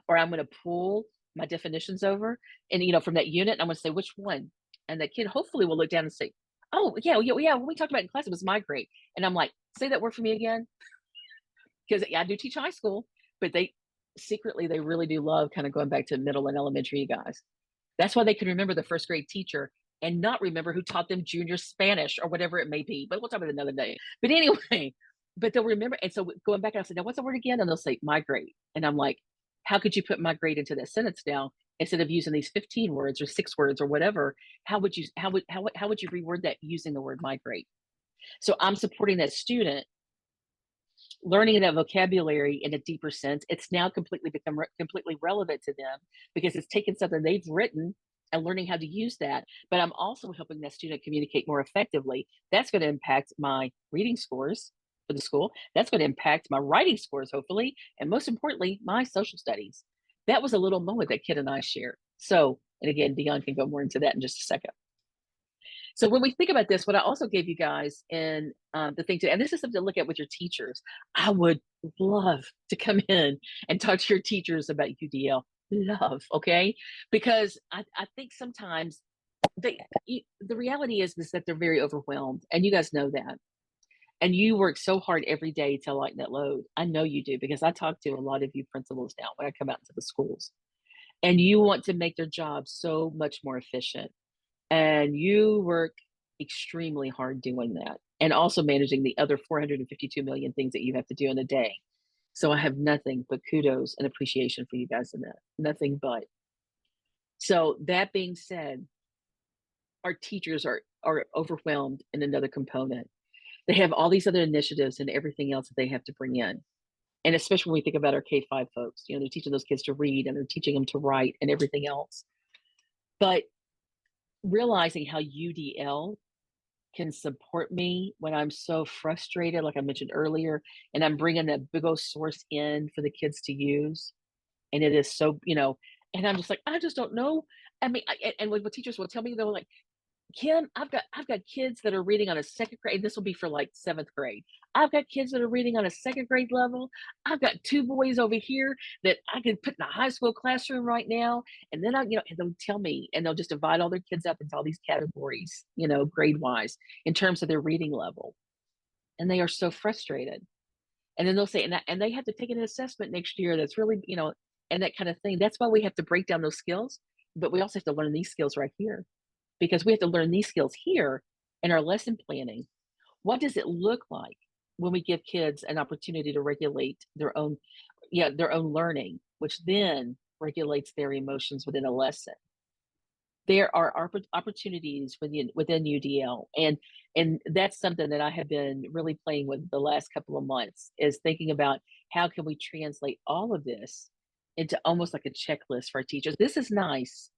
or I'm going to pull my definitions over and, from that unit, I'm going to say, which one? And the kid hopefully will look down and say, oh, yeah. When we talked about it in class, it was migrate. And I'm like, say that word for me again. Because I do teach high school, but they really do love kind of going back to middle and elementary guys. That's why they can remember the first grade teacher and not remember who taught them junior Spanish or whatever it may be. But we'll talk about it another day. But anyway, but they'll remember. And so going back, I said, now what's the word again? And they'll say migrate. And I'm like, how could you put migrate into that sentence now? Instead of using these 15 words or 6 words or whatever, how would you reword that using the word migrate? So I'm supporting that student learning that vocabulary in a deeper sense. It's now completely relevant to them because it's taken something they've written and learning how to use that. But I'm also helping that student communicate more effectively. That's going to impact my reading scores for the school. That's going to impact my writing scores, hopefully. And most importantly, my social studies. That was a little moment that Kid and I shared. So, and again, Dionne can go more into that in just a second. So when we think about this, what I also gave you guys in the thing and this is something to look at with your teachers. I would love to come in and talk to your teachers about UDL. Love, okay? Because I think sometimes the reality is that they're very overwhelmed, and you guys know that. And you work so hard every day to lighten that load. I know you do because I talk to a lot of you principals now when I come out into the schools, and you want to make their job so much more efficient. And you work extremely hard doing that and also managing the other 452 million things that you have to do in a day. So I have nothing but kudos and appreciation for you guys in that. Nothing but. So that being said, our teachers are overwhelmed in another component. They have all these other initiatives and everything else that they have to bring in. And especially when we think about our K-5 folks, they're teaching those kids to read and they're teaching them to write and everything else. But realizing how UDL can support me when I'm so frustrated, like I mentioned earlier, and I'm bringing that big old source in for the kids to use. And it is so, and I'm just like, I just don't know. I mean, and what teachers will tell me, they're like, Kim, I've got kids that are reading on a second grade. This will be for like 7th grade. I've got kids that are reading on a 2nd grade level. I've got 2 boys over here that I can put in a high school classroom right now. And then and they'll tell me, and they'll just divide all their kids up into all these categories, grade wise in terms of their reading level. And they are so frustrated. And then they'll say, and they have to take an assessment next year. That's really, and that kind of thing. That's why we have to break down those skills, but we also have to learn these skills right here. Because we have to learn these skills here in our lesson planning. What does it look like when we give kids an opportunity to regulate their own learning, which then regulates their emotions within a lesson? There are opportunities within UDL, and that's something that I have been really playing with the last couple of months, is thinking about how can we translate all of this into almost like a checklist for our teachers. This is nice.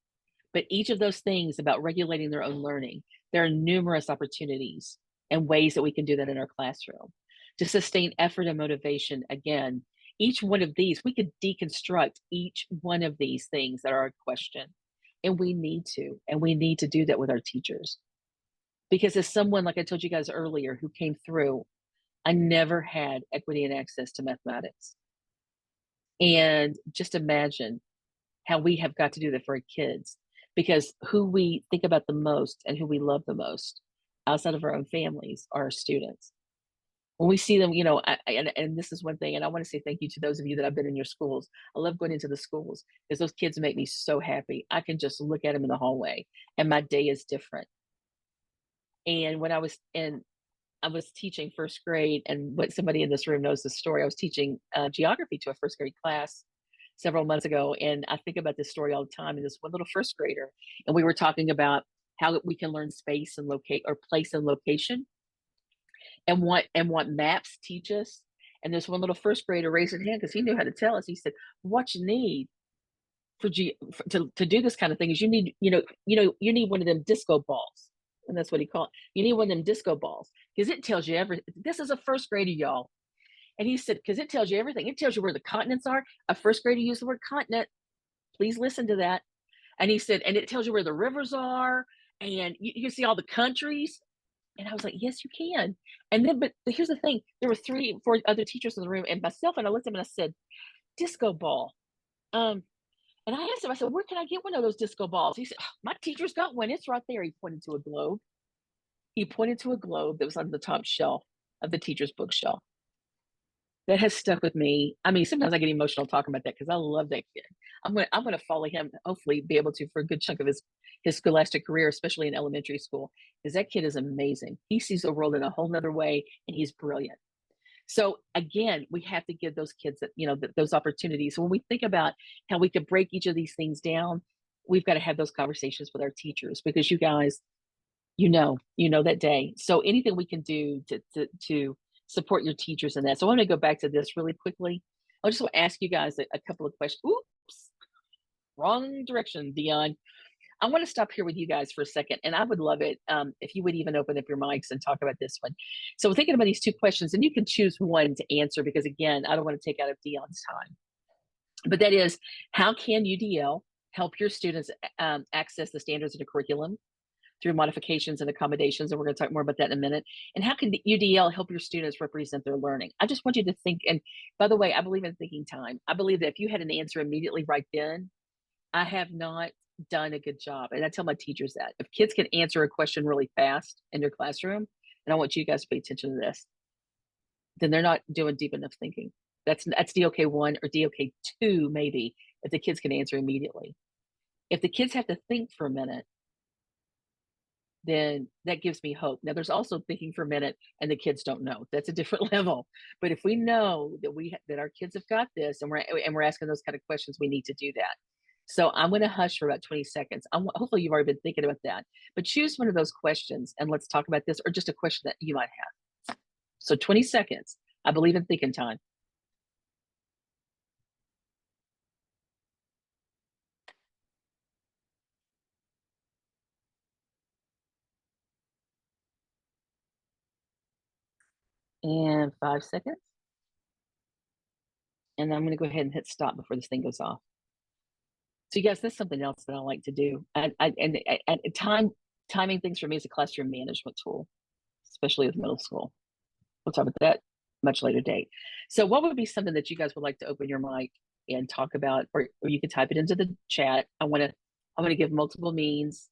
But each of those things about regulating their own learning, there are numerous opportunities and ways that we can do that in our classroom. To sustain effort and motivation, again, each one of these, we could deconstruct each one of these things that are a question. And we need to do that with our teachers. Because as someone, like I told you guys earlier, who came through, I never had equity and access to mathematics. And just imagine how we have got to do that for our kids. Because who we think about the most and who we love the most outside of our own families are our students. When we see them, and this is one thing, and I want to say thank you to those of you that have been in your schools. I love going into the schools because those kids make me so happy. I can just look at them in the hallway and my day is different. And when I was teaching 1st grade, and what somebody in this room knows the story, I was teaching geography to a 1st grade class several months ago. And I think about this story all the time. And this one little 1st grader, and we were talking about how we can learn space and place and location. and what maps teach us. And there's one little first grader raised his hand because he knew how to tell us. He said, "What you need to do this kind of thing is you need you need one of them disco balls." And that's what he called it. You need one of them disco balls because it tells you everything. This is a first grader, y'all. And he said, because it tells you everything. It tells you where the continents are. A first grader used the word continent. Please listen to that. And he said, and it tells you where the rivers are, and you can see all the countries. And I was like, yes, you can. And then, but here's the thing: there were 3, 4 other teachers in the room, and myself. And I looked at him and I said, "Disco ball." And I asked him, I said, "Where can I get one of those disco balls?" He said, "Oh, my teacher's got one. It's right there." He pointed to a globe. He pointed to a globe that was on the top shelf of the teacher's bookshelf. That has stuck with me. I mean, sometimes I get emotional talking about that because I love that kid. I'm gonna follow him, hopefully be able to for a good chunk of his scholastic career, especially in elementary school, because that kid is amazing. He sees the world in a whole nother way, and he's brilliant. So again, we have to give those kids those opportunities. So when we think about how we could break each of these things down, we've got to have those conversations with our teachers, because you guys, that day. So anything we can do to support your teachers in that. So I want to go back to this really quickly. I just want to ask you guys a couple of questions. Oops, wrong direction, Dionne. I want to stop here with you guys for a second, and I would love it if you would even open up your mics and talk about this one. So we're thinking about these 2 questions, and you can choose one to answer, because again, I don't want to take out of Dionne's time. But that is, how can UDL help your students access the standards of the curriculum through modifications and accommodations? And we're going to talk more about that in a minute. And how can the UDL help your students represent their learning? I just want you to think. And by the way, I believe in thinking time. I believe that if you had an answer immediately right then, I have not done a good job. And I tell my teachers that if kids can answer a question really fast in their classroom, and I want you guys to pay attention to this, then they're not doing deep enough thinking. That's DOK 1 or DOK 2, maybe, if the kids can answer immediately. If the kids have to think for a minute, then that gives me hope. Now, there's also thinking for a minute and the kids don't know. That's a different level. But if we know that our kids have got this, and we're asking those kind of questions, we need to do that. So I'm going to hush for about 20 seconds. Hopefully you've already been thinking about that. But choose one of those questions and let's talk about this, or just a question that you might have. So 20 seconds. I believe in thinking time. And 5 seconds. And I'm going to go ahead and hit stop before this thing goes off. So you guys, that's something else that I like to do. Timing things for me is a classroom management tool, especially with middle school. We'll talk about that much later date. So what would be something that you guys would like to open your mic and talk about, or you can type it into the chat. I want to give multiple means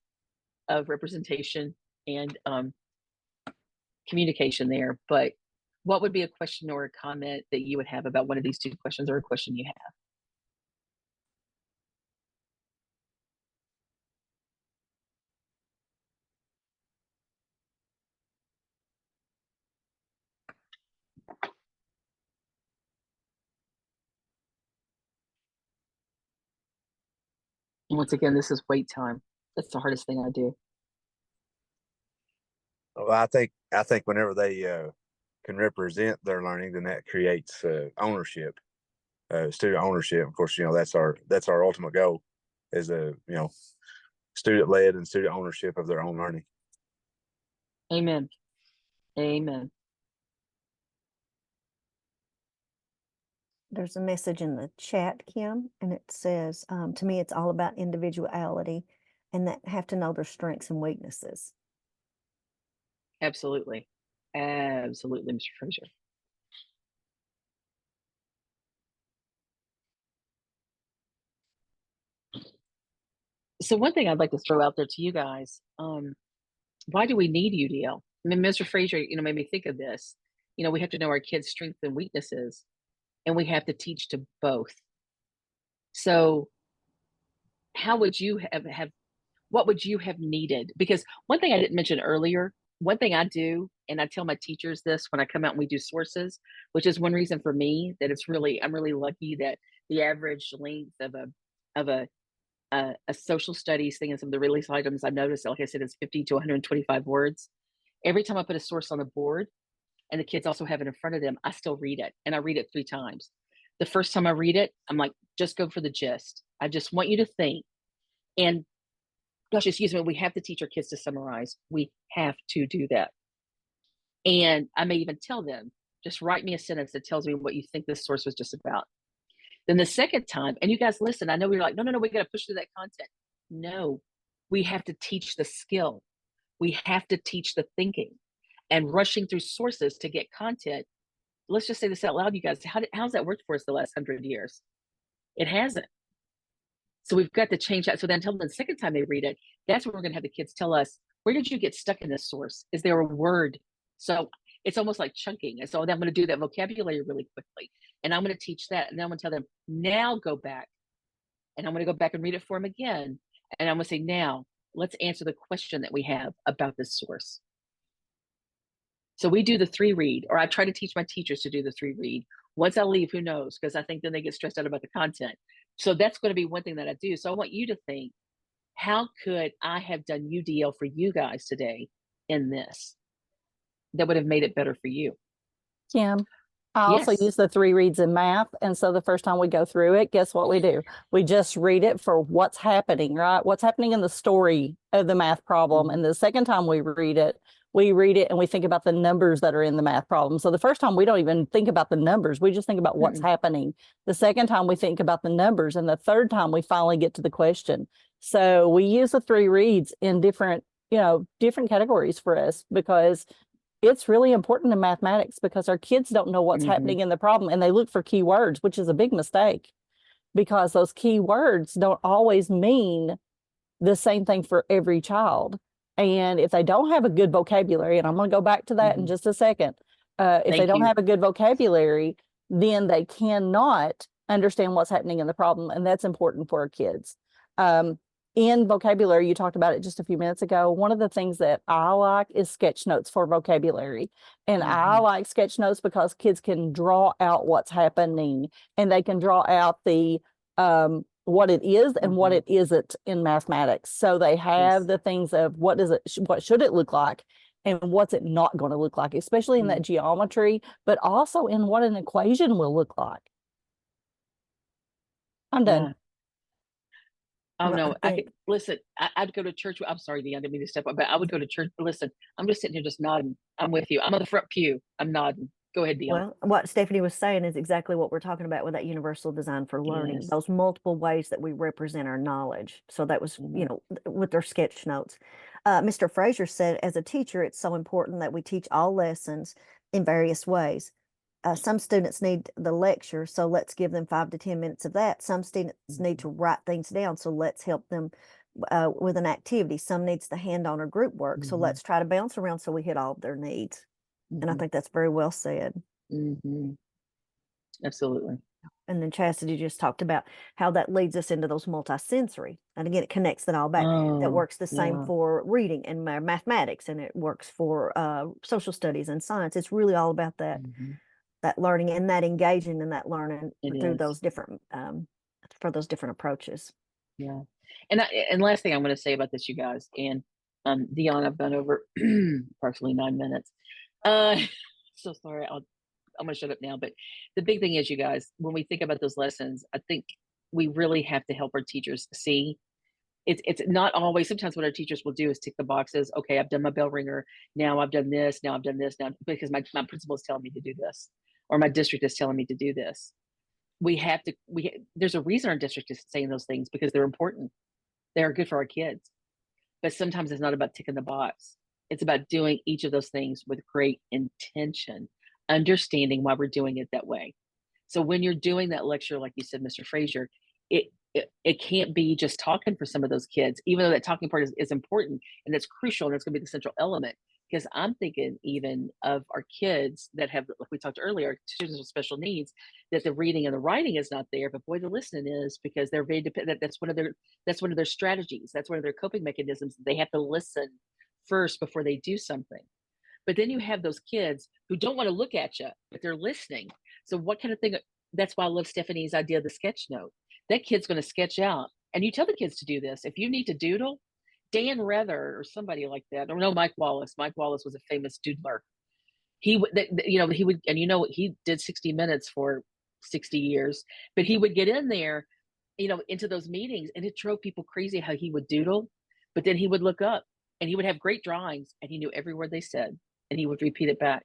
of representation and communication there. But what would be a question or a comment that you would have about one of these 2 questions, or a question you have? And once again, this is wait time. That's the hardest thing I do. Well, I think whenever they can represent their learning, then that creates ownership, student ownership. Of course, that's our ultimate goal, is student led and student ownership of their own learning. Amen. Amen. There's a message in the chat, Kim, and it says, to me, it's all about individuality and that have to know their strengths and weaknesses. Absolutely. Absolutely, Mr. Frazier. So one thing I'd like to throw out there to you guys, why do we need UDL? I mean, Mr. Frazier, made me think of this. We have to know our kids' strengths and weaknesses, and we have to teach to both. So how would you what would you have needed? Because one thing I didn't mention earlier, one thing I do, and I tell my teachers this when I come out and we do sources, which is one reason for me that I'm really lucky that the average length of a social studies thing and some of the release items I've noticed, like I said, is 50 to 125 words. Every time I put a source on a board, and the kids also have it in front of them, I still read it, and I read it 3 times. The first time I read it, I'm like, just go for the gist. I just want you to think. And gosh, excuse me, we have to teach our kids to summarize. We have to do that. And I may even tell them, just write me a sentence that tells me what you think this source was just about. Then the second time, and you guys listen, I know we're like, no, we got to push through that content. No, we have to teach the skill. We have to teach the thinking, and rushing through sources to get content. Let's just say this out loud, you guys. How's that worked for us the last 100 years? It hasn't. So we've got to change that. So then until the second time they read it, that's when we're going to have the kids tell us, where did you get stuck in this source? Is there a word? So it's almost like chunking. And so then I'm going to do that vocabulary really quickly. And I'm going to teach that. And then I'm going to tell them, now go back. And I'm going to go back and read it for them again. And I'm going to say, now let's answer the question that we have about this source. So we do the 3 read, or I try to teach my teachers to do the 3 read. Once I leave, who knows? Because I think then they get stressed out about the content. So that's going to be one thing that I do. So I want you to think, how could I have done UDL for you guys today in this that would have made it better for you? Kim, I also Yes. use the 3 reads in math. And so the first time we go through it, guess what we do? We just read it for what's happening, right? What's happening in the story of the math problem. Mhm. And the second time we read it and we think about the numbers that are in the math problem. So the first time we don't even think about the numbers. We just think about what's happening. The second time we think about the numbers. And the third time we finally get to the question. So we use the 3 reads in different categories for us, because it's really important in mathematics, because our kids don't know what's happening in the problem, and they look for keywords, which is a big mistake, because those keywords don't always mean the same thing for every child. And if they don't have a good vocabulary, and I'm going to go back to that in just a second, if they don't have a good vocabulary, then they cannot understand what's happening in the problem. And that's important for our kids. In vocabulary, you talked about it just a few minutes ago. One of the things that I like is sketch notes for vocabulary. And I like sketch notes because kids can draw out what's happening, and they can draw out the what it is and what it isn't in mathematics. So they have the things of what should it look like, and what's it not going to look like, especially in that geometry, but also in what an equation will look like. I'm done. Yeah. Oh, Well, no, I I think- could listen. I'd go to church. I'm sorry, Dionne, I didn't mean to step up, but I would go to church. But listen, I'm just sitting here just nodding. I'm with you. I'm on the front pew. I'm nodding. Go ahead, Dionne. Well, what Stephanie was saying is exactly what we're talking about with that universal design for learning, Yes. those multiple ways that we represent our knowledge. So that was, with their sketch notes. Mr. Fraser said, as a teacher, it's so important that we teach all lessons in various ways. Some students need the lecture, so let's give them 5 to 10 minutes of that. Some students need to write things down, so let's help them with an activity. Some needs the hands-on or group work, so let's try to bounce around so we hit all of their needs. And I think that's very well said. Absolutely. And then Chastity just talked about how that leads us into those multisensory. And again, it connects it all back. That works the same for reading and mathematics, and it works for social studies and science. It's really all about that that learning and that engaging in that learning through those different for those different approaches. Yeah. And last thing I'm going to say about this, you guys, and Dionne, I've gone over approximately 9 minutes. So sorry, I'm going to shut up now. But the big thing is, you guys, when we think about those lessons, I think we really have to help our teachers see. It's not always. Sometimes what our teachers will do is tick the boxes. Okay, I've done my bell ringer. Now I've done this. Now I've done this. Now because my principal is telling me to do this, or my district is telling me to do this. There's a reason our district is saying those things, because they're important. They're good for our kids. But sometimes it's not about ticking the box. It's about doing each of those things with great intention, understanding why we're doing it that way. So when you're doing that lecture, like you said, Mr. Fraser, it can't be just talking for some of those kids, even though that talking part is important and that's crucial, and it's going to be the central element. Because I'm thinking even of our kids that have, like we talked earlier, students with special needs, that the reading and the writing is not there, but boy, the listening is, because they're very dependent. That's one of their strategies. That's one of their coping mechanisms. They have to listen first before they do something. But then you have those kids who don't want to look at you, but they're listening. So what kind of thing? That's why I love Stephanie's idea of the sketch note. That kid's going to sketch out, and you tell the kids to do this. If you need to doodle, Dan Rather or somebody like that. I don't know, Mike Wallace. Mike Wallace was a famous doodler. he would, you know, he would, and you know, he did 60 Minutes for 60 years, but he would get in there, you know, into those meetings, and it drove people crazy how he would doodle, but then he would look up and he would have great drawings and he knew every word they said and he would repeat it back.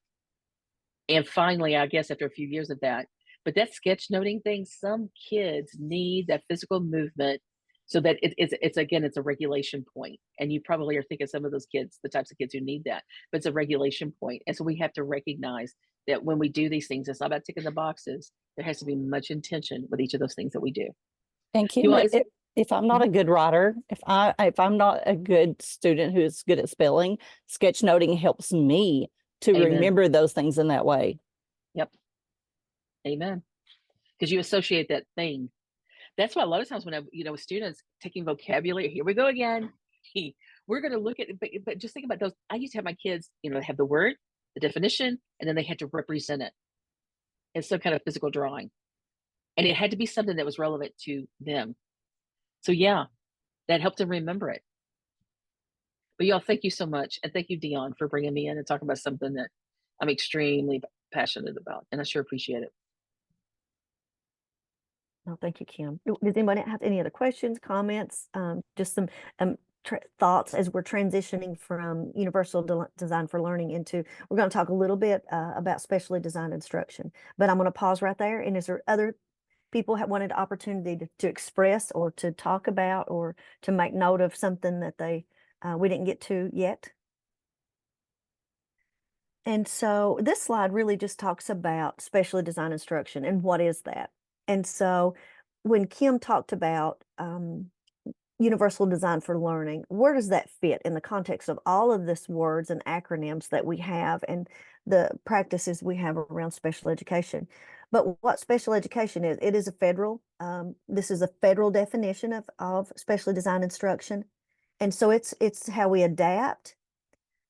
And finally, I guess after a few years of that, but that sketchnoting thing, some kids need that physical movement so that it's again, it's a regulation point. And you probably are thinking some of those kids, the types of kids who need that, but it's a regulation point. And so we have to recognize that when we do these things, it's not about ticking the boxes. There has to be much intention with each of those things that we do. And Kim, Dionne, if I'm not a good writer, if I'm not a good student who is good at spelling, sketchnoting helps me to Amen. remember those things in that way. Yep. Amen. Because you associate that thing. That's why a lot of times when I, you know, with students taking vocabulary, here we go again. We're going to look at it, but just think about those. I used to have my kids, you know, have the word, the definition, and then they had to represent it in some kind of physical drawing. And it had to be something that was relevant to them. So yeah, that helped them remember it. But y'all, thank you so much. And thank you, Dionne, for bringing me in and talking about something that I'm extremely passionate about. And I sure appreciate it. No, thank you, Kim. Does anybody have any other questions, comments, just some thoughts as we're transitioning from universal design for learning into, we're going to talk a little bit about specially designed instruction, but I'm going to pause right there. And is there other people have wanted opportunity to express or to talk about or to make note of something that we didn't get to yet? And so this slide really just talks about specially designed instruction and what is that. And so when Kim talked about universal design for learning, where does that fit in the context of all of this words and acronyms that we have and the practices we have around special education? But what special education is, it is a federal, this is a federal definition of specially designed instruction. And so it's how we adapt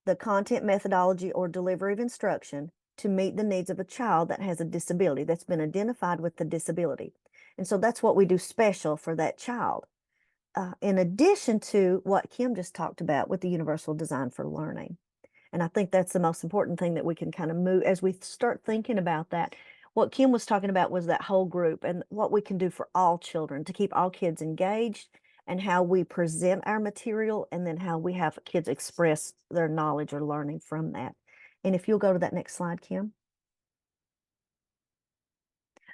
the content, methodology, or delivery of instruction to meet the needs of a child that has a disability, that's been identified with the disability. And so that's what we do special for that child. In addition to what Kim just talked about with the universal design for learning. And I think that's the most important thing that we can kind of move as we start thinking about that. What Kim was talking about was that whole group and what we can do for all children to keep all kids engaged and how we present our material and then how we have kids express their knowledge or learning from that. And if you'll go to that next slide, Kim.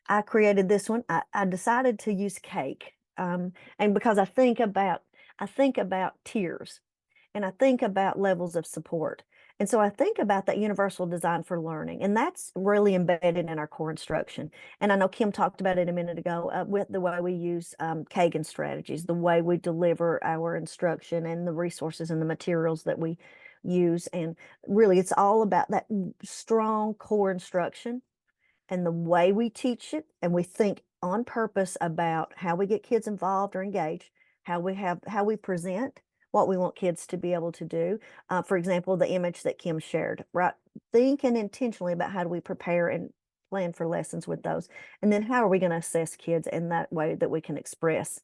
I created this one. I decided to use cake. And because I think about tiers and I think about levels of support. And so I think about that universal design for learning, and that's really embedded in our core instruction. And I know Kim talked about it a minute ago with the way we use Kagan strategies, the way we deliver our instruction and the resources and the materials that we use. And really, it's all about that strong core instruction and the way we teach it, and we think on purpose about how we get kids involved or engaged, how we present what we want kids to be able to do. For example, the image that Kim shared, right? Thinking intentionally about how do we prepare and plan for lessons with those, and then how are we going to assess kids in that way that we can express.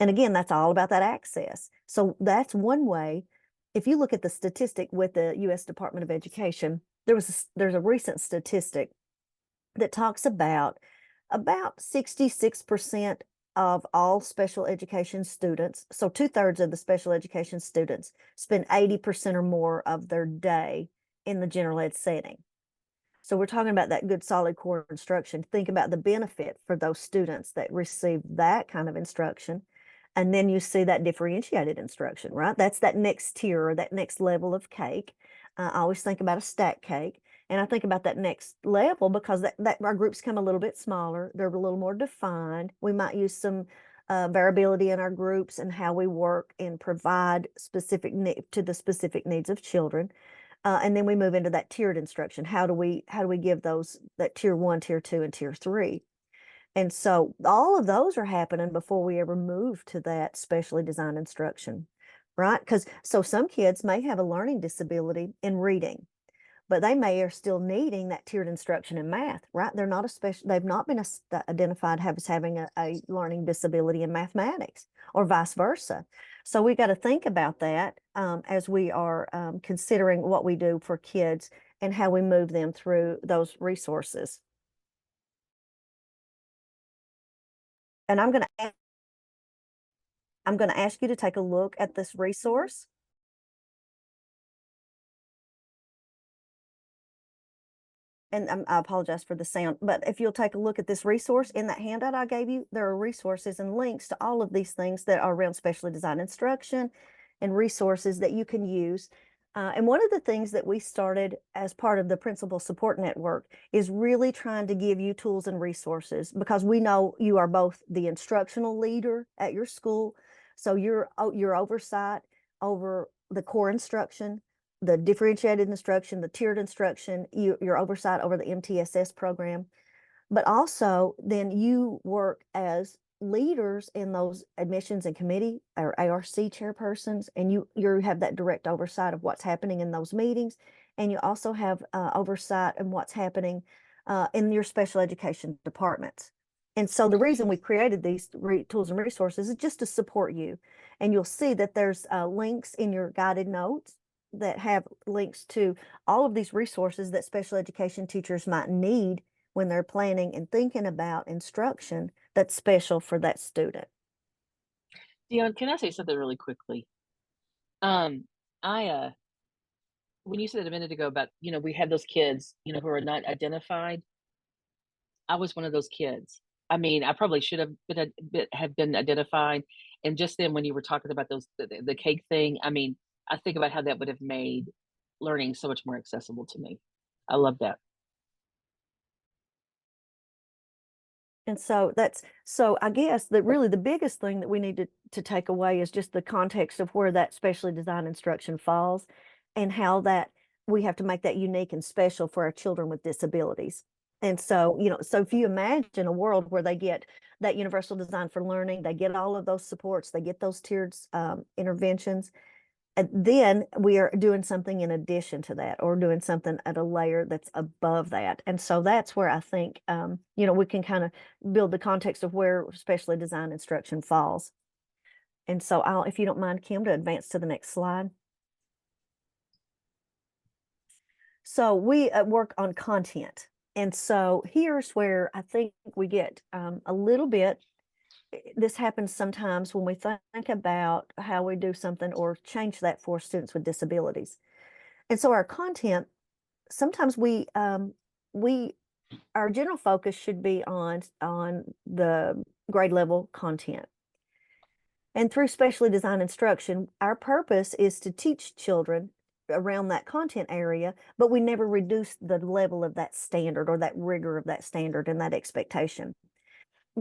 And again, that's all about that access. So that's one way. If you look at the statistic with the U.S. Department of Education, there's a recent statistic that talks about 66% of all special education students, so 2/3 of the special education students spend 80% or more of their day in the general ed setting. So we're talking about that good solid core instruction. Think about the benefit for those students that receive that kind of instruction. And then you see that differentiated instruction, right? That's that next tier or that next level of cake. I always think about a stack cake. And I think about that next level because that our groups come a little bit smaller. They're a little more defined. We might use some variability in our groups and how we work and provide specific to the specific needs of children. And then we move into that tiered instruction. How do we give those that tier 1, tier 2, and tier 3? And so all of those are happening before we ever move to that specially designed instruction, right? Because so some kids may have a learning disability in reading, but they may are still needing that tiered instruction in math, right? They're not they've not been identified as having a learning disability in mathematics or vice versa. So we got to think about that as we are considering what we do for kids and how we move them through those resources. And I'm going to ask you to take a look at this resource. And I apologize for the sound, but if you'll take a look at this resource in that handout I gave you, there are resources and links to all of these things that are around specially designed instruction and resources that you can use. And one of the things that we started as part of the Principal Support Network is really trying to give you tools and resources, because we know you are both the instructional leader at your school. So your oversight over the core instruction, the differentiated instruction, the tiered instruction, your oversight over the MTSS program, but also then you work as leaders in those admissions and committee or ARC chairpersons, and you have that direct oversight of what's happening in those meetings, and you also have oversight of what's happening in your special education departments. And so the reason we created these tools and resources is just to support you. And you'll see that there's links in your guided notes that have links to all of these resources that special education teachers might need when they're planning and thinking about instruction that's special for that student. Dionne, can I say something really quickly? I when you said a minute ago about, we have those kids, who are not identified, I was one of those kids. I mean, I probably should have been identified. And just then when you were talking about the cake thing, I mean, I think about how that would have made learning so much more accessible to me. I love that. And so I guess that really the biggest thing that we need to take away is just the context of where that specially designed instruction falls, and how that we have to make that unique and special for our children with disabilities. And so, so if you imagine a world where they get that universal design for learning, they get all of those supports, they get those tiered interventions, and then we are doing something in addition to that, or doing something at a layer that's above that. And so that's where I think, we can kind of build the context of where specially designed instruction falls. And so if you don't mind, Kim, to advance to the next slide. So we work on content. And so here's where I think we get a little bit. This happens sometimes when we think about how we do something or change that for students with disabilities. And so our content, sometimes our general focus should be on the grade level content. And through specially designed instruction, our purpose is to teach children around that content area, but we never reduce the level of that standard or that rigor of that standard and that expectation.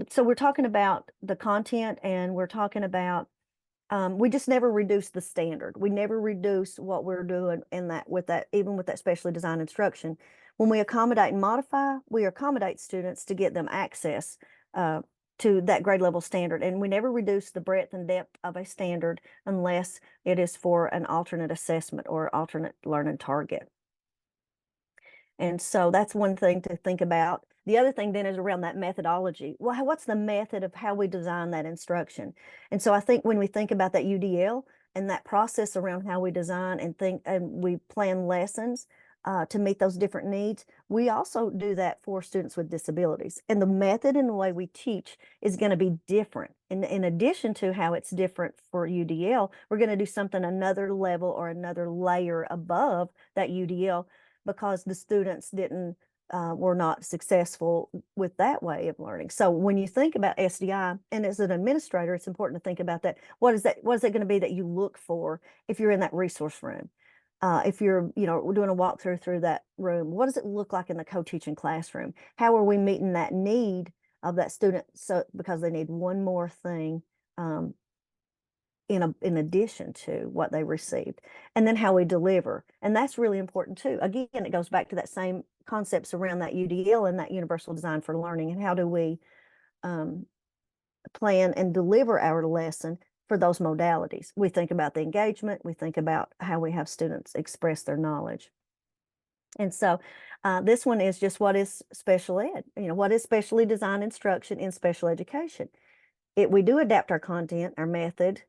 So we're talking about the content, and we're talking about we just never reduce the standard. We never reduce what we're doing in that even with that specially designed instruction. When we accommodate and modify, we accommodate students to get them access to that grade level standard, and we never reduce the breadth and depth of a standard unless it is for an alternate assessment or alternate learning target. And so that's one thing to think about. The other thing then is around that methodology. Well, what's the method of how we design that instruction? And so I think when we think about that UDL and that process around how we design and we plan lessons to meet those different needs, we also do that for students with disabilities. And the method and the way we teach is going to be different. In addition to how it's different for UDL, we're going to do something another level or another layer above that UDL, because the students were not successful with that way of learning. So when you think about SDI, and as an administrator, it's important to think about that. What is it going to be that you look for if you're in that resource room? If you're, we're doing a walkthrough through that room, what does it look like in the co-teaching classroom? How are we meeting that need of that student? So because they need one more thing in addition to what they received, and then how we deliver. And that's really important too. Again, it goes back to that same concepts around that UDL and that universal design for learning, and how do we plan and deliver our lesson for those modalities. We think about the engagement, we think about how we have students express their knowledge. And so this one is just, what is special ed? What is specially designed instruction in special education? We do adapt our content, our method,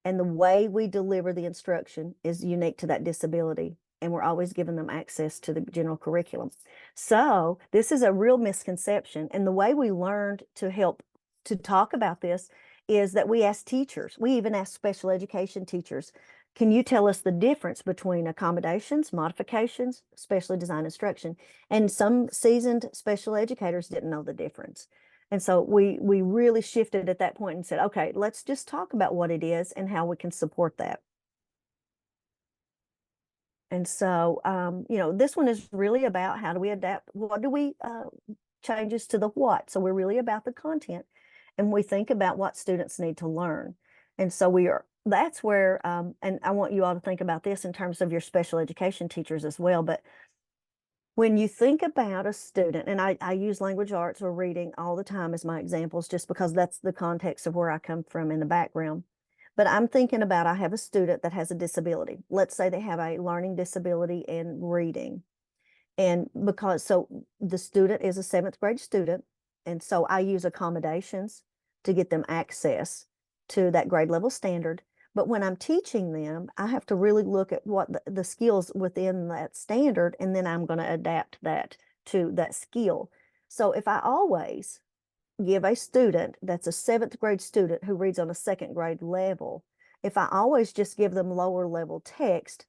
and the way we deliver the instruction is unique to that disability. and we're always giving them access to the general curriculum. So this is a real misconception. And the way we learned to help to talk about this is that we ask teachers, we even ask special education teachers, can you tell us the difference between accommodations, modifications, specially designed instruction? And some seasoned special educators didn't know the difference. And so we really shifted at that point and said, okay, let's just talk about what it is and how we can support that. And so, you know, this one is really about how do we adapt? What do we changes to the what? So we're really about the content, and we think about what students need to learn. And so that's where, and I want you all to think about this in terms of your special education teachers as well. But when you think about a student, and I use language arts or reading all the time as my examples, just because that's the context of where I come from in the background. But I'm thinking about, I have a student that has a disability. Let's say they have a learning disability in reading. And so the student is a 7th grade student. And so I use accommodations to get them access to that grade level standard. But when I'm teaching them, I have to really look at what the skills within that standard, and then I'm going to adapt that to that skill. So if I always give a student that's a 7th grade student who reads on a 2nd grade level, if I always just give them lower level text,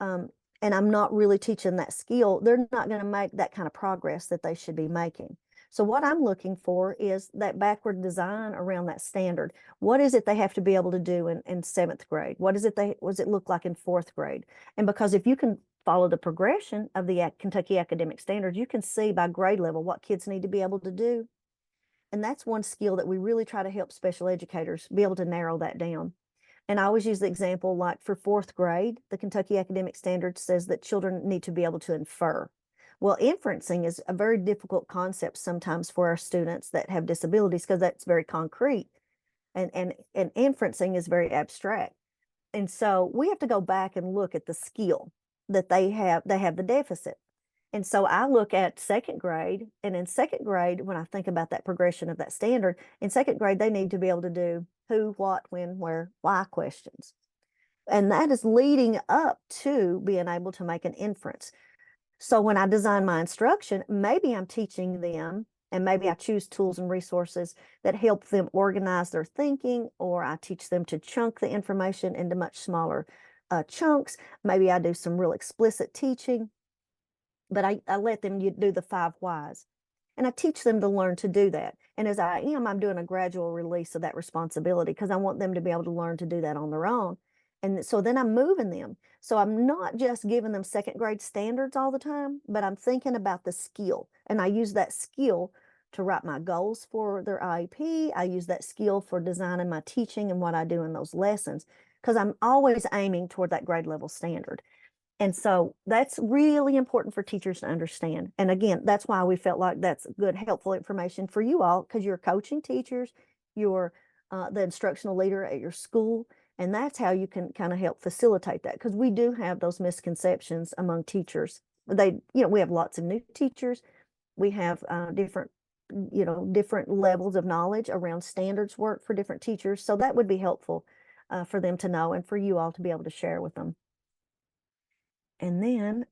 and I'm not really teaching that skill, they're not going to make that kind of progress that they should be making. So what I'm looking for is that backward design around that standard. What is it they have to be able to do in 7th grade? What does it look like in 4th grade? And because if you can follow the progression of the Kentucky Academic Standards, you can see by grade level what kids need to be able to do. And that's one skill that we really try to help special educators be able to narrow that down. And I always use the example, like for 4th grade, the Kentucky Academic Standards says that children need to be able to infer. Well, inferencing is a very difficult concept sometimes for our students that have disabilities, because that's very concrete, and inferencing is very abstract. And so we have to go back and look at the skill that they have the deficit. And so I look at 2nd grade, and in 2nd grade, when I think about that progression of that standard, in 2nd grade, they need to be able to do who, what, when, where, why questions. And that is leading up to being able to make an inference. So when I design my instruction, maybe I'm teaching them, and maybe I choose tools and resources that help them organize their thinking, or I teach them to chunk the information into much smaller chunks. Maybe I do some real explicit teaching. But I let them do the 5 whys, and I teach them to learn to do that. And as I'm doing a gradual release of that responsibility, because I want them to be able to learn to do that on their own. And so then I'm moving them. So I'm not just giving them 2nd grade standards all the time, but I'm thinking about the skill. And I use that skill to write my goals for their IEP. I use that skill for designing my teaching and what I do in those lessons, because I'm always aiming toward that grade level standard. And so that's really important for teachers to understand. And again, that's why we felt like that's good, helpful information for you all, because you're coaching teachers, you're the instructional leader at your school, and that's how you can kind of help facilitate that, because we do have those misconceptions among teachers. We have lots of new teachers. We have different levels of knowledge around standards work for different teachers. So that would be helpful for them to know, and for you all to be able to share with them. And then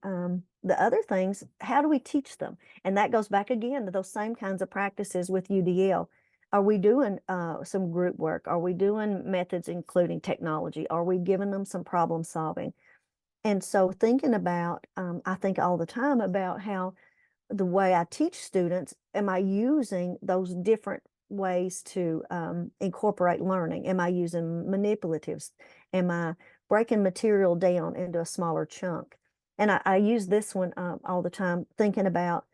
the other things, how do we teach them? And that goes back again to those same kinds of practices with UDL. Are we doing some group work? Are we doing methods including technology? Are we giving them some problem solving? And so thinking about, I think all the time about how the way I teach students, am I using those different ways to incorporate learning? Am I using manipulatives? Am I breaking material down into a smaller chunk? And I use this one all the time, thinking about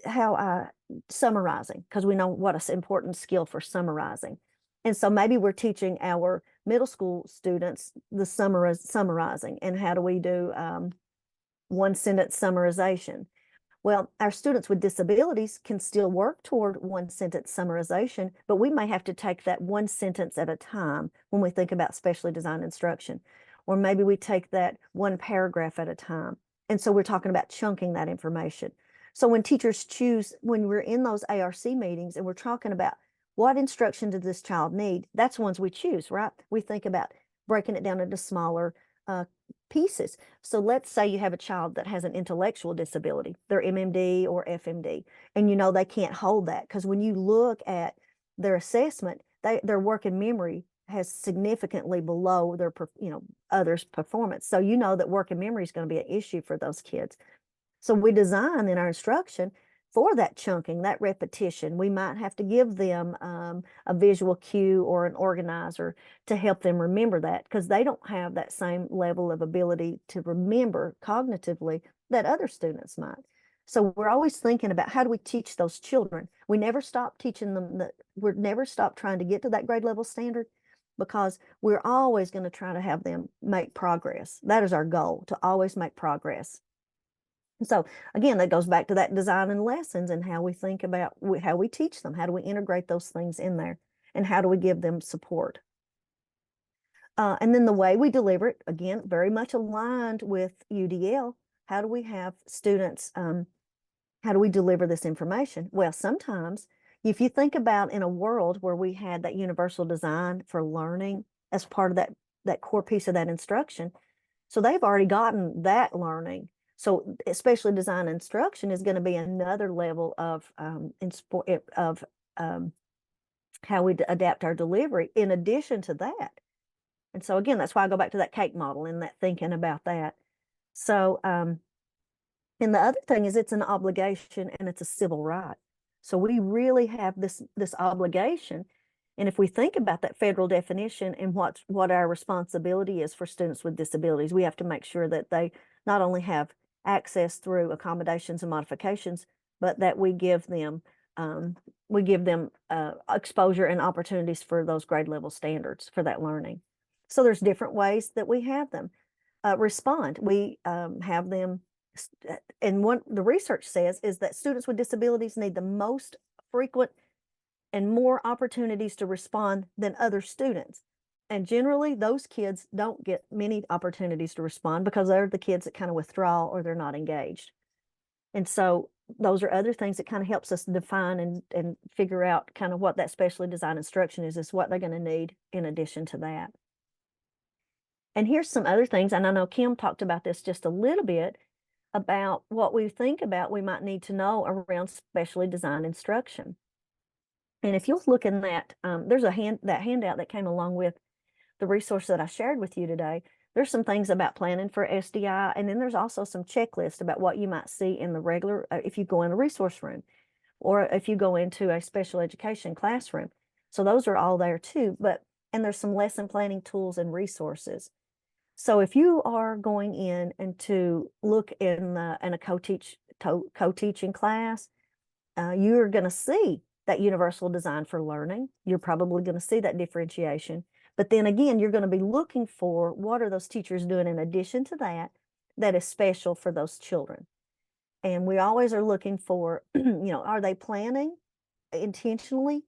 how summarizing, because we know what an important skill for summarizing. And so maybe we're teaching our middle school students the summarizing, and how do we do 1-sentence summarization? Well, our students with disabilities can still work toward 1-sentence summarization, but we may have to take that 1 sentence at a time when we think about specially designed instruction. Or maybe we take that 1 paragraph at a time. And so we're talking about chunking that information. So when teachers choose, when we're in those ARC meetings and we're talking about what instruction does this child need, that's ones we choose, right? We think about breaking it down into smaller pieces. So let's say you have a child that has an intellectual disability, they're MMD or FMD, and you know they can't hold that because when you look at their assessment, their working memory has significantly below their others' performance. So you know that working memory is going to be an issue for those kids. So we design in our instruction for that chunking, that repetition. We might have to give them a visual cue or an organizer to help them remember that because they don't have that same level of ability to remember cognitively that other students might. So we're always thinking about how do we teach those children? We never stop teaching them that we're never stop trying to get to that grade level standard because we're always going to try to have them make progress. That is our goal, to always make progress. So again, that goes back to that design and lessons and how we think about how we teach them. How do we integrate those things in there? And how do we give them support? And then the way we deliver it, again, very much aligned with UDL. How do we have students, how do we deliver this information? Well, sometimes if you think about in a world where we had that universal design for learning as part of that core piece of that instruction, so they've already gotten that learning. So especially design instruction is going to be another level of how we adapt our delivery in addition to that. And so again, that's why I go back to that cake model and that thinking about that. So and the other thing is it's an obligation and it's a civil right. So we really have this obligation. And if we think about that federal definition and what our responsibility is for students with disabilities, we have to make sure that they not only have access through accommodations and modifications, but that we give them exposure and opportunities for those grade level standards for that learning. So there's different ways that we have them respond. We have them, and what the research says is that students with disabilities need the most frequent and more opportunities to respond than other students. And generally, those kids don't get many opportunities to respond because they're the kids that kind of withdraw or they're not engaged. And so those are other things that kind of helps us define and figure out kind of what that specially designed instruction is what they're going to need in addition to that. And here's some other things, and I know Kim talked about this just a little bit, about what we think about we might need to know around specially designed instruction. And if you'll look in that, there's that handout that came along with the resource that I shared with you today. There's some things about planning for SDI, and then there's also some checklists about what you might see in the regular, if you go in a resource room, or if you go into a special education classroom. So those are all there too, and there's some lesson planning tools and resources. So if you are going in and to look in a co-teaching class, you're going to see that universal design for learning. You're probably going to see that differentiation. But then again, you're going to be looking for what are those teachers doing in addition to that is special for those children. And we always are looking for, are they planning intentionally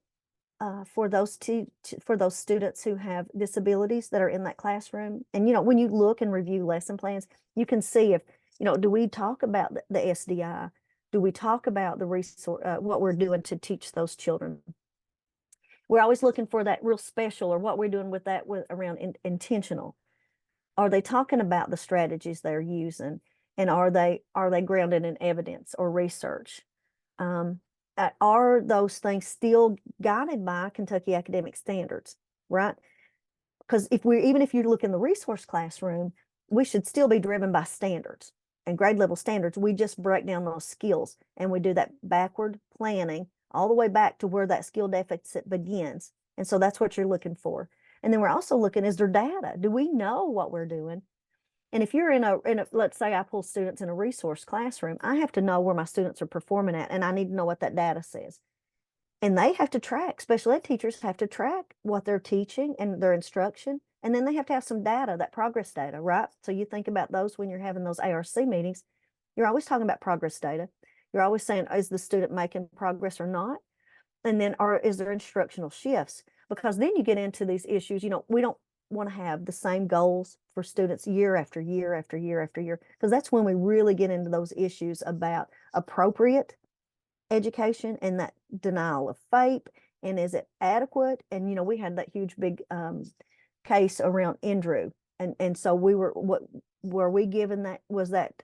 for those students who have disabilities that are in that classroom? And, when you look and review lesson plans, you can see if, do we talk about the SDI? Do we talk about the resource, what we're doing to teach those children? We're always looking for that real special, or what we're doing with that around intentional. Are they talking about the strategies they're using, and are they grounded in evidence or research? Are those things still guided by Kentucky academic standards, right? Because even if you look in the resource classroom, we should still be driven by standards and grade level standards. We just break down those skills and we do that backward planning all the way back to where that skill deficit begins. And so that's what you're looking for. And then we're also looking, is there data? Do we know what we're doing? And if you're in a, let's say I pull students in a resource classroom, I have to know where my students are performing at, and I need to know what that data says. And they have to track, special ed teachers have to track what they're teaching and their instruction. And then they have to have some data, that progress data, right? So you think about those when you're having those ARC meetings, you're always talking about progress data. You're always saying, is the student making progress or not? And then, is there instructional shifts? Because then you get into these issues, we don't want to have the same goals for students year after year after year after year, because that's when we really get into those issues about appropriate education and that denial of FAPE, and is it adequate? And we had that huge big case around Andrew And so we were we given that, was that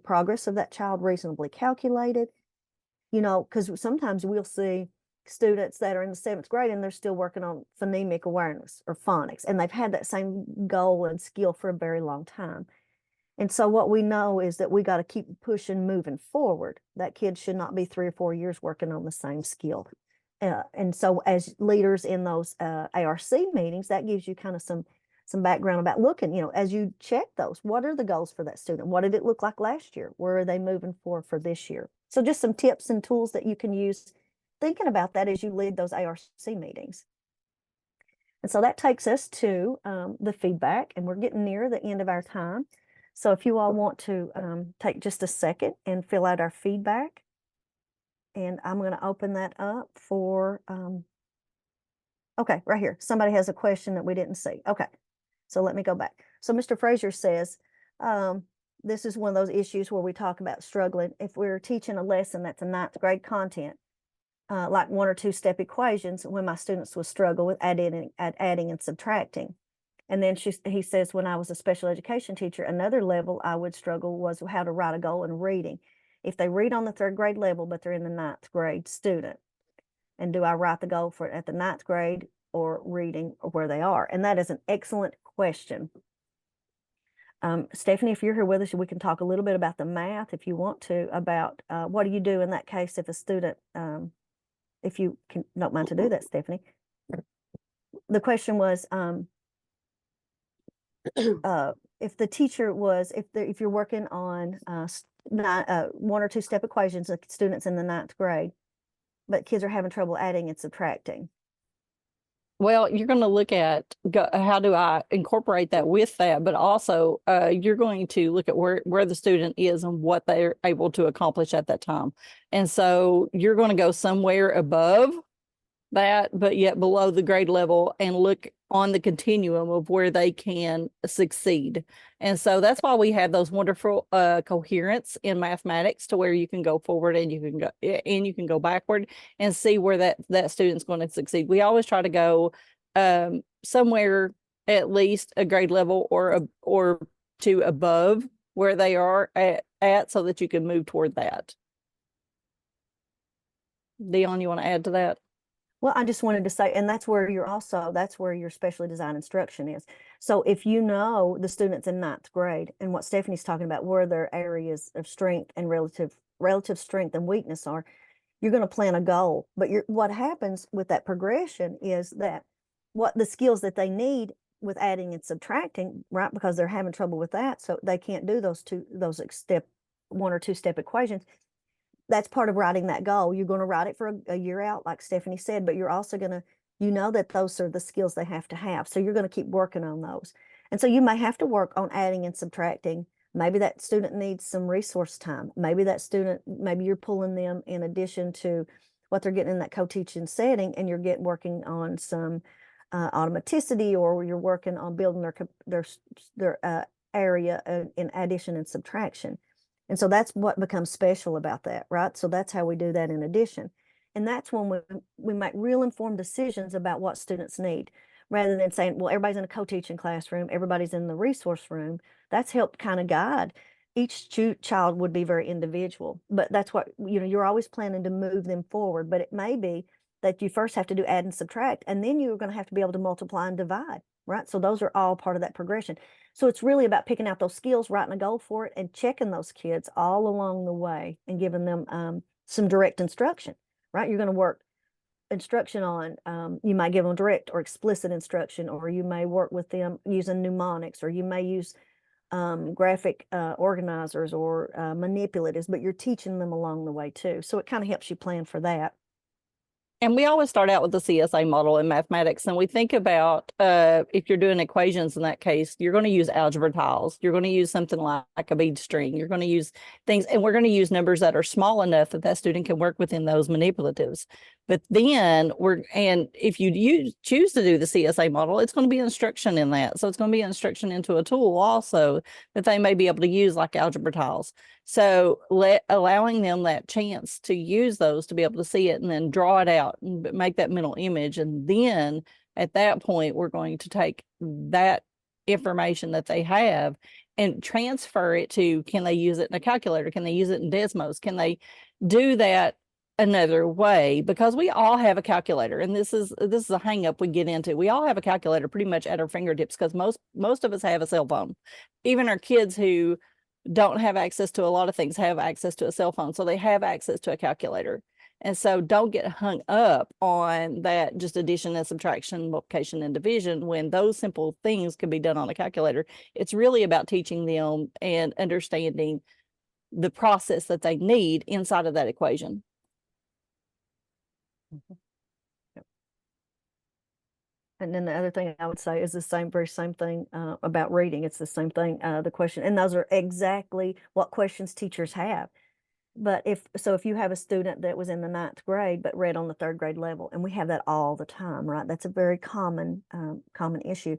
progress of that child reasonably calculated? You know, because sometimes we'll see students that are in the 7th grade and they're still working on phonemic awareness or phonics, and they've had that same goal and skill for a very long time. And so what we know is that we got to keep pushing, moving forward. That kid should not be 3 or 4 years working on the same skill. And so as leaders in those ARC meetings, that gives you kind of some background about looking, you know, as you check those, what are the goals for that student? What did it look like last year? Where are they moving for this year? So just some tips and tools that you can use thinking about that as you lead those ARC meetings. And so that takes us to the feedback, and we're getting near the end of our time. So if you all want to take just a second and fill out our feedback, and I'm going to open that up for, okay, right here. Somebody has a question that we didn't see. Okay, so let me go back. So Mr. Frazier says, this is one of those issues where we talk about struggling. If we're teaching a lesson that's a 9th grade content, like 1 or 2 step equations, when my students would struggle with adding and subtracting. And then he says, when I was a special education teacher, another level I would struggle was how to write a goal in reading. If they read on the 3rd grade level, but they're in the 9th grade student, and do I write the goal for it at the 9th grade or reading or where they are? And that is an excellent question. Stephanie, if you're here with us, we can talk a little bit about the math if you want to, about what do you do in that case if a student, if you don't mind to do that, Stephanie. The question was, if the teacher was, if you're working on 1 or 2 step equations with students in the 9th grade, but kids are having trouble adding and subtracting. Well, you're going to look at how do I incorporate that with that, but also you're going to look at where the student is and what they're able to accomplish at that time. And so you're going to go somewhere above that, but yet below the grade level, and look on the continuum of where they can succeed. And so that's why we have those wonderful coherence in mathematics, to where you can go forward and you can go backward and see where that student's going to succeed. We always try to go somewhere at least a grade level or 2 above where they are at so that you can move toward that. Dionne, you want to add to that? Well, I just wanted to say, and that's where your specially designed instruction is. So if you know the students in 9th grade and what Stephanie's talking about, where their areas of strength and relative strength and weakness are, you're going to plan a goal. But what happens with that progression is that what the skills that they need with adding and subtracting, right? Because they're having trouble with that, so they can't do those 1 or 2 step equations. That's part of writing that goal. You're going to write it for a year out, like Stephanie said, but you're also going to, you know, that those are the skills they have to have. So you're going to keep working on those. And so you may have to work on adding and subtracting. Maybe that student needs some resource time. Maybe you're pulling them in addition to what they're getting in that co-teaching setting, and you're working on some automaticity, or you're working on building their area in addition and subtraction. And so that's what becomes special about that, right? So that's how we do that in addition. And that's when we make real informed decisions about what students need, rather than saying, well, everybody's in a co-teaching classroom, everybody's in the resource room. That's helped kind of guide. Each child would be very individual, but that's what, you're always planning to move them forward. But it may be that you first have to do add and subtract, and then you're going to have to be able to multiply and divide, right? So those are all part of that progression. So it's really about picking out those skills, writing a goal for it, and checking those kids all along the way and giving them some direct instruction, right? You're going to work instruction on, you might give them direct or explicit instruction, or you may work with them using mnemonics, or you may use graphic organizers or manipulatives, but you're teaching them along the way too. So it kind of helps you plan for that. And we always start out with the CSA model in mathematics. And we think about if you're doing equations in that case, you're going to use algebra tiles. You're going to use something like a bead string. You're going to use things, and we're going to use numbers that are small enough that student can work within those manipulatives. But then if you choose to do the CSA model, it's going to be instruction in that. So it's going to be instruction into a tool also that they may be able to use, like algebra tiles. So allowing them that chance to use those, to be able to see it and then draw it out and make that mental image. And then at that point, we're going to take that information that they have and transfer it to, can they use it in a calculator? Can they use it in Desmos? Can they do that another way? Because we all have a calculator, and this is a hang up we get into. We all have a calculator pretty much at our fingertips because most of us have a cell phone. Even our kids who don't have access to a lot of things have access to a cell phone, so they have access to a calculator. And so don't get hung up on that, just addition and subtraction, multiplication and division, when those simple things can be done on a calculator. It's really about teaching them and understanding the process that they need inside of that equation. Yep. And then the other thing I would say is the very same thing about reading. It's the same thing, the question, and those are exactly what questions teachers have. But if you have a student that was in the 9th grade but read on the 3rd grade level, and we have that all the time, right? That's a very common issue.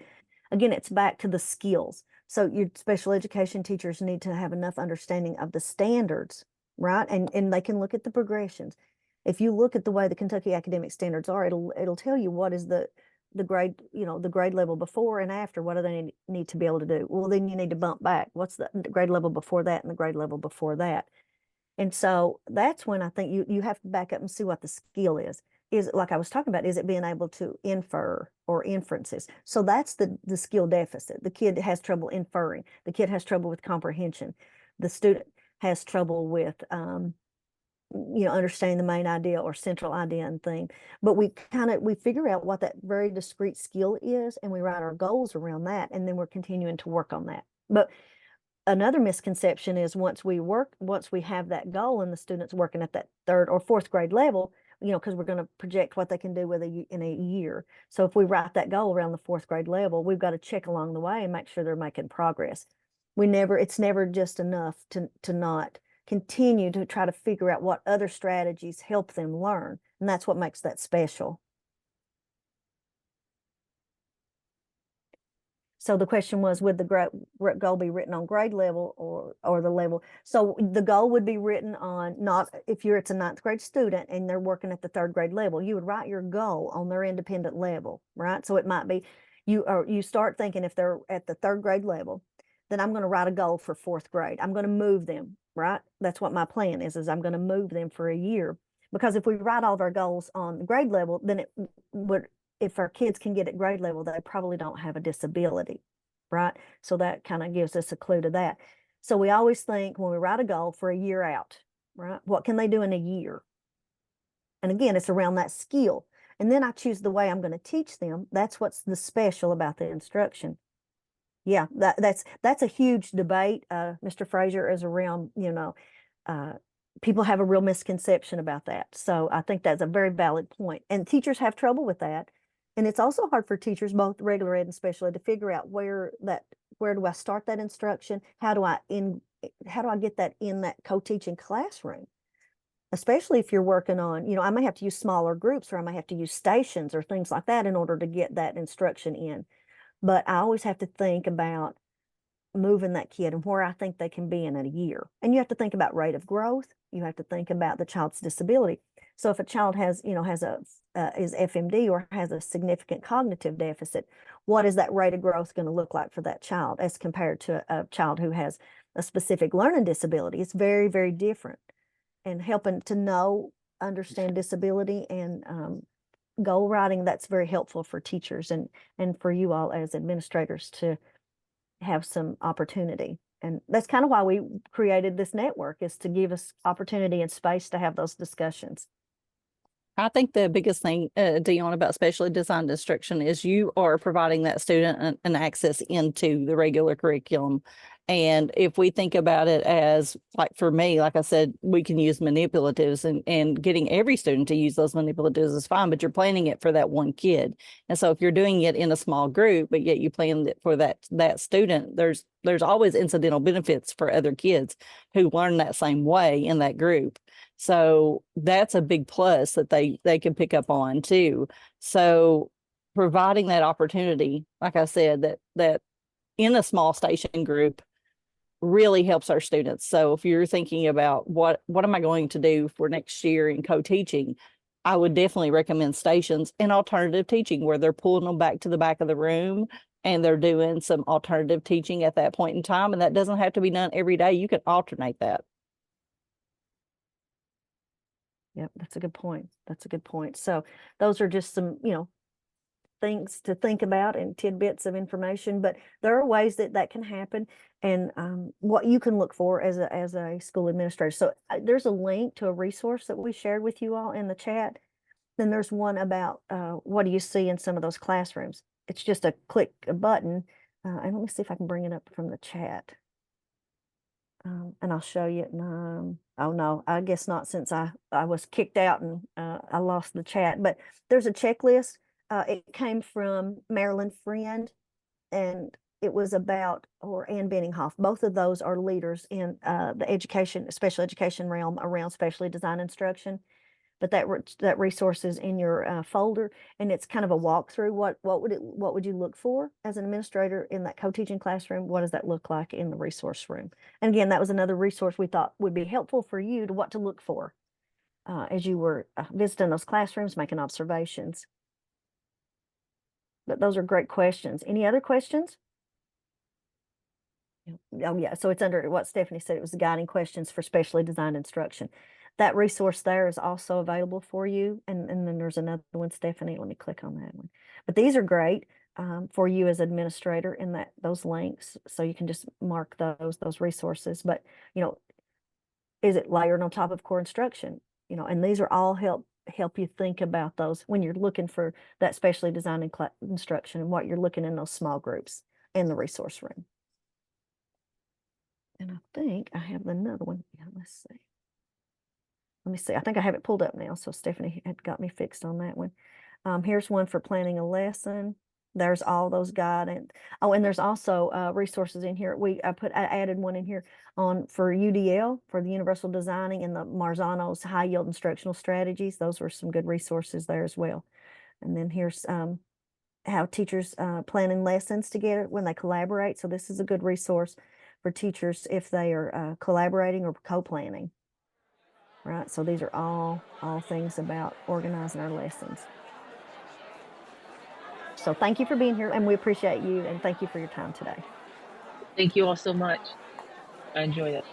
Again, it's back to the skills. So your special education teachers need to have enough understanding of the standards, right? And they can look at the progressions. If you look at the way the Kentucky academic standards are, it'll tell you what is the grade, the grade level before and after. What do they need to be able to do? Well, then you need to bump back. What's the grade level before that and the grade level before that? And so that's when I think you have to back up and see what the skill is. Is it, like I was talking about, is it being able to infer or inferences? So that's the skill deficit. The kid has trouble inferring. The kid has trouble with comprehension. The student has trouble with understanding the main idea or central idea and thing. But we figure out what that very discrete skill is, and we write our goals around that, and then we're continuing to work on that. But another misconception is once we have that goal and the student's working at that 3rd or 4th grade level, because we're going to project what they can do in a year. So if we write that goal around the 4th grade level, we've got to check along the way and make sure they're making progress. It's never just enough to not continue to try to figure out what other strategies help them learn. And that's what makes that special. So the question was, would the goal be written on grade level or the level? So the goal would be written on, not if it's a 9th grade student and they're working at the 3rd grade level, you would write your goal on their independent level, right? So it might be you start thinking, if they're at the 3rd grade level, then I'm going to write a goal for 4th grade. I'm going to move them, right? That's what my plan is I'm going to move them for a year. Because if we write all of our goals on the grade level, then it would, if our kids can get at grade level, they probably don't have a disability, right? So that kind of gives us a clue to that. So we always think when we write a goal for a year out, right? What can they do in a year? And again, it's around that skill. And then I choose the way I'm going to teach them. That's what's the special about the instruction. Yeah, that's a huge debate. Mr. Frazier, is around, people have a real misconception about that. So I think that's a very valid point. And teachers have trouble with that. And it's also hard for teachers, both regular ed and special ed, to figure out where do I start that instruction? How do I get that in that co-teaching classroom? Especially if you're working on, I may have to use smaller groups, or I may have to use stations or things like that in order to get that instruction in. But I always have to think about moving that kid and where I think they can be in a year. And you have to think about rate of growth. You have to think about the child's disability. So if a child is FMD or has a significant cognitive deficit, what is that rate of growth going to look like for that child as compared to a child who has a specific learning disability? It's very, very different. And helping to understand disability and goal writing, that's very helpful for teachers and for you all as administrators to have some opportunity. And that's kind of why we created this network, is to give us opportunity and space to have those discussions. I think the biggest thing, Dionne, about specially designed instruction is you are providing that student an access into the regular curriculum. And if we think about it as, like for me, like I said, we can use manipulatives, and getting every student to use those manipulatives is fine, but you're planning it for that one kid. And so if you're doing it in a small group, but yet you planned it for that student, there's always incidental benefits for other kids who learn that same way in that group. So that's a big plus that they can pick up on too. So providing that opportunity, like I said, that in a small station group really helps our students. So if you're thinking about what am I going to do for next year in co-teaching, I would definitely recommend stations and alternative teaching, where they're pulling them back to the back of the room and they're doing some alternative teaching at that point in time. And that doesn't have to be done every day. You can alternate that. Yep, that's a good point. That's a good point. So those are just some, things to think about and tidbits of information, but there are ways that that can happen, and what you can look for as a school administrator. So there's a link to a resource that we shared with you all in the chat. Then there's one about what do you see in some of those classrooms. It's just a click a button, and let me see if I can bring it up from the chat. And I'll show you. Oh no, I guess not, since I was kicked out and I lost the chat. But there's a checklist. It came from Marilyn Friend, and it was about, or Ann Benninghoff. Both of those are leaders in the special education realm around specially designed instruction. But that resource is in your folder, and it's kind of a walkthrough. What would you look for as an administrator in that co-teaching classroom? What does that look like in the resource room? And again, that was another resource we thought would be helpful for you to what to look for as you were visiting those classrooms, making observations. But those are great questions. Any other questions? Oh yeah, so it's under what Stephanie said. It was the guiding questions for specially designed instruction. That resource there is also available for you. And then there's another one, Stephanie. Let me click on that one. But these are great for you as administrator in those links. So you can just mark those resources. But, is it layered on top of core instruction? And these are all help you think about those when you're looking for that specially designed instruction and what you're looking in those small groups in the resource room. And I think I have another one. Yeah, let's see. Let me see. I think I have it pulled up now. So Stephanie had got me fixed on that one. Here's one for planning a lesson. There's all those guidance. Oh, and there's also resources in here. I added one in here for UDL, for the Universal Designing, and the Marzano's High Yield Instructional Strategies. Those were some good resources there as well. And then here's how teachers planning lessons together when they collaborate. So this is a good resource for teachers if they are collaborating or co-planning. Right, so these are all things about organizing our lessons. So thank you for being here, and we appreciate you, and thank you for your time today. Thank you all so much. I enjoyed it.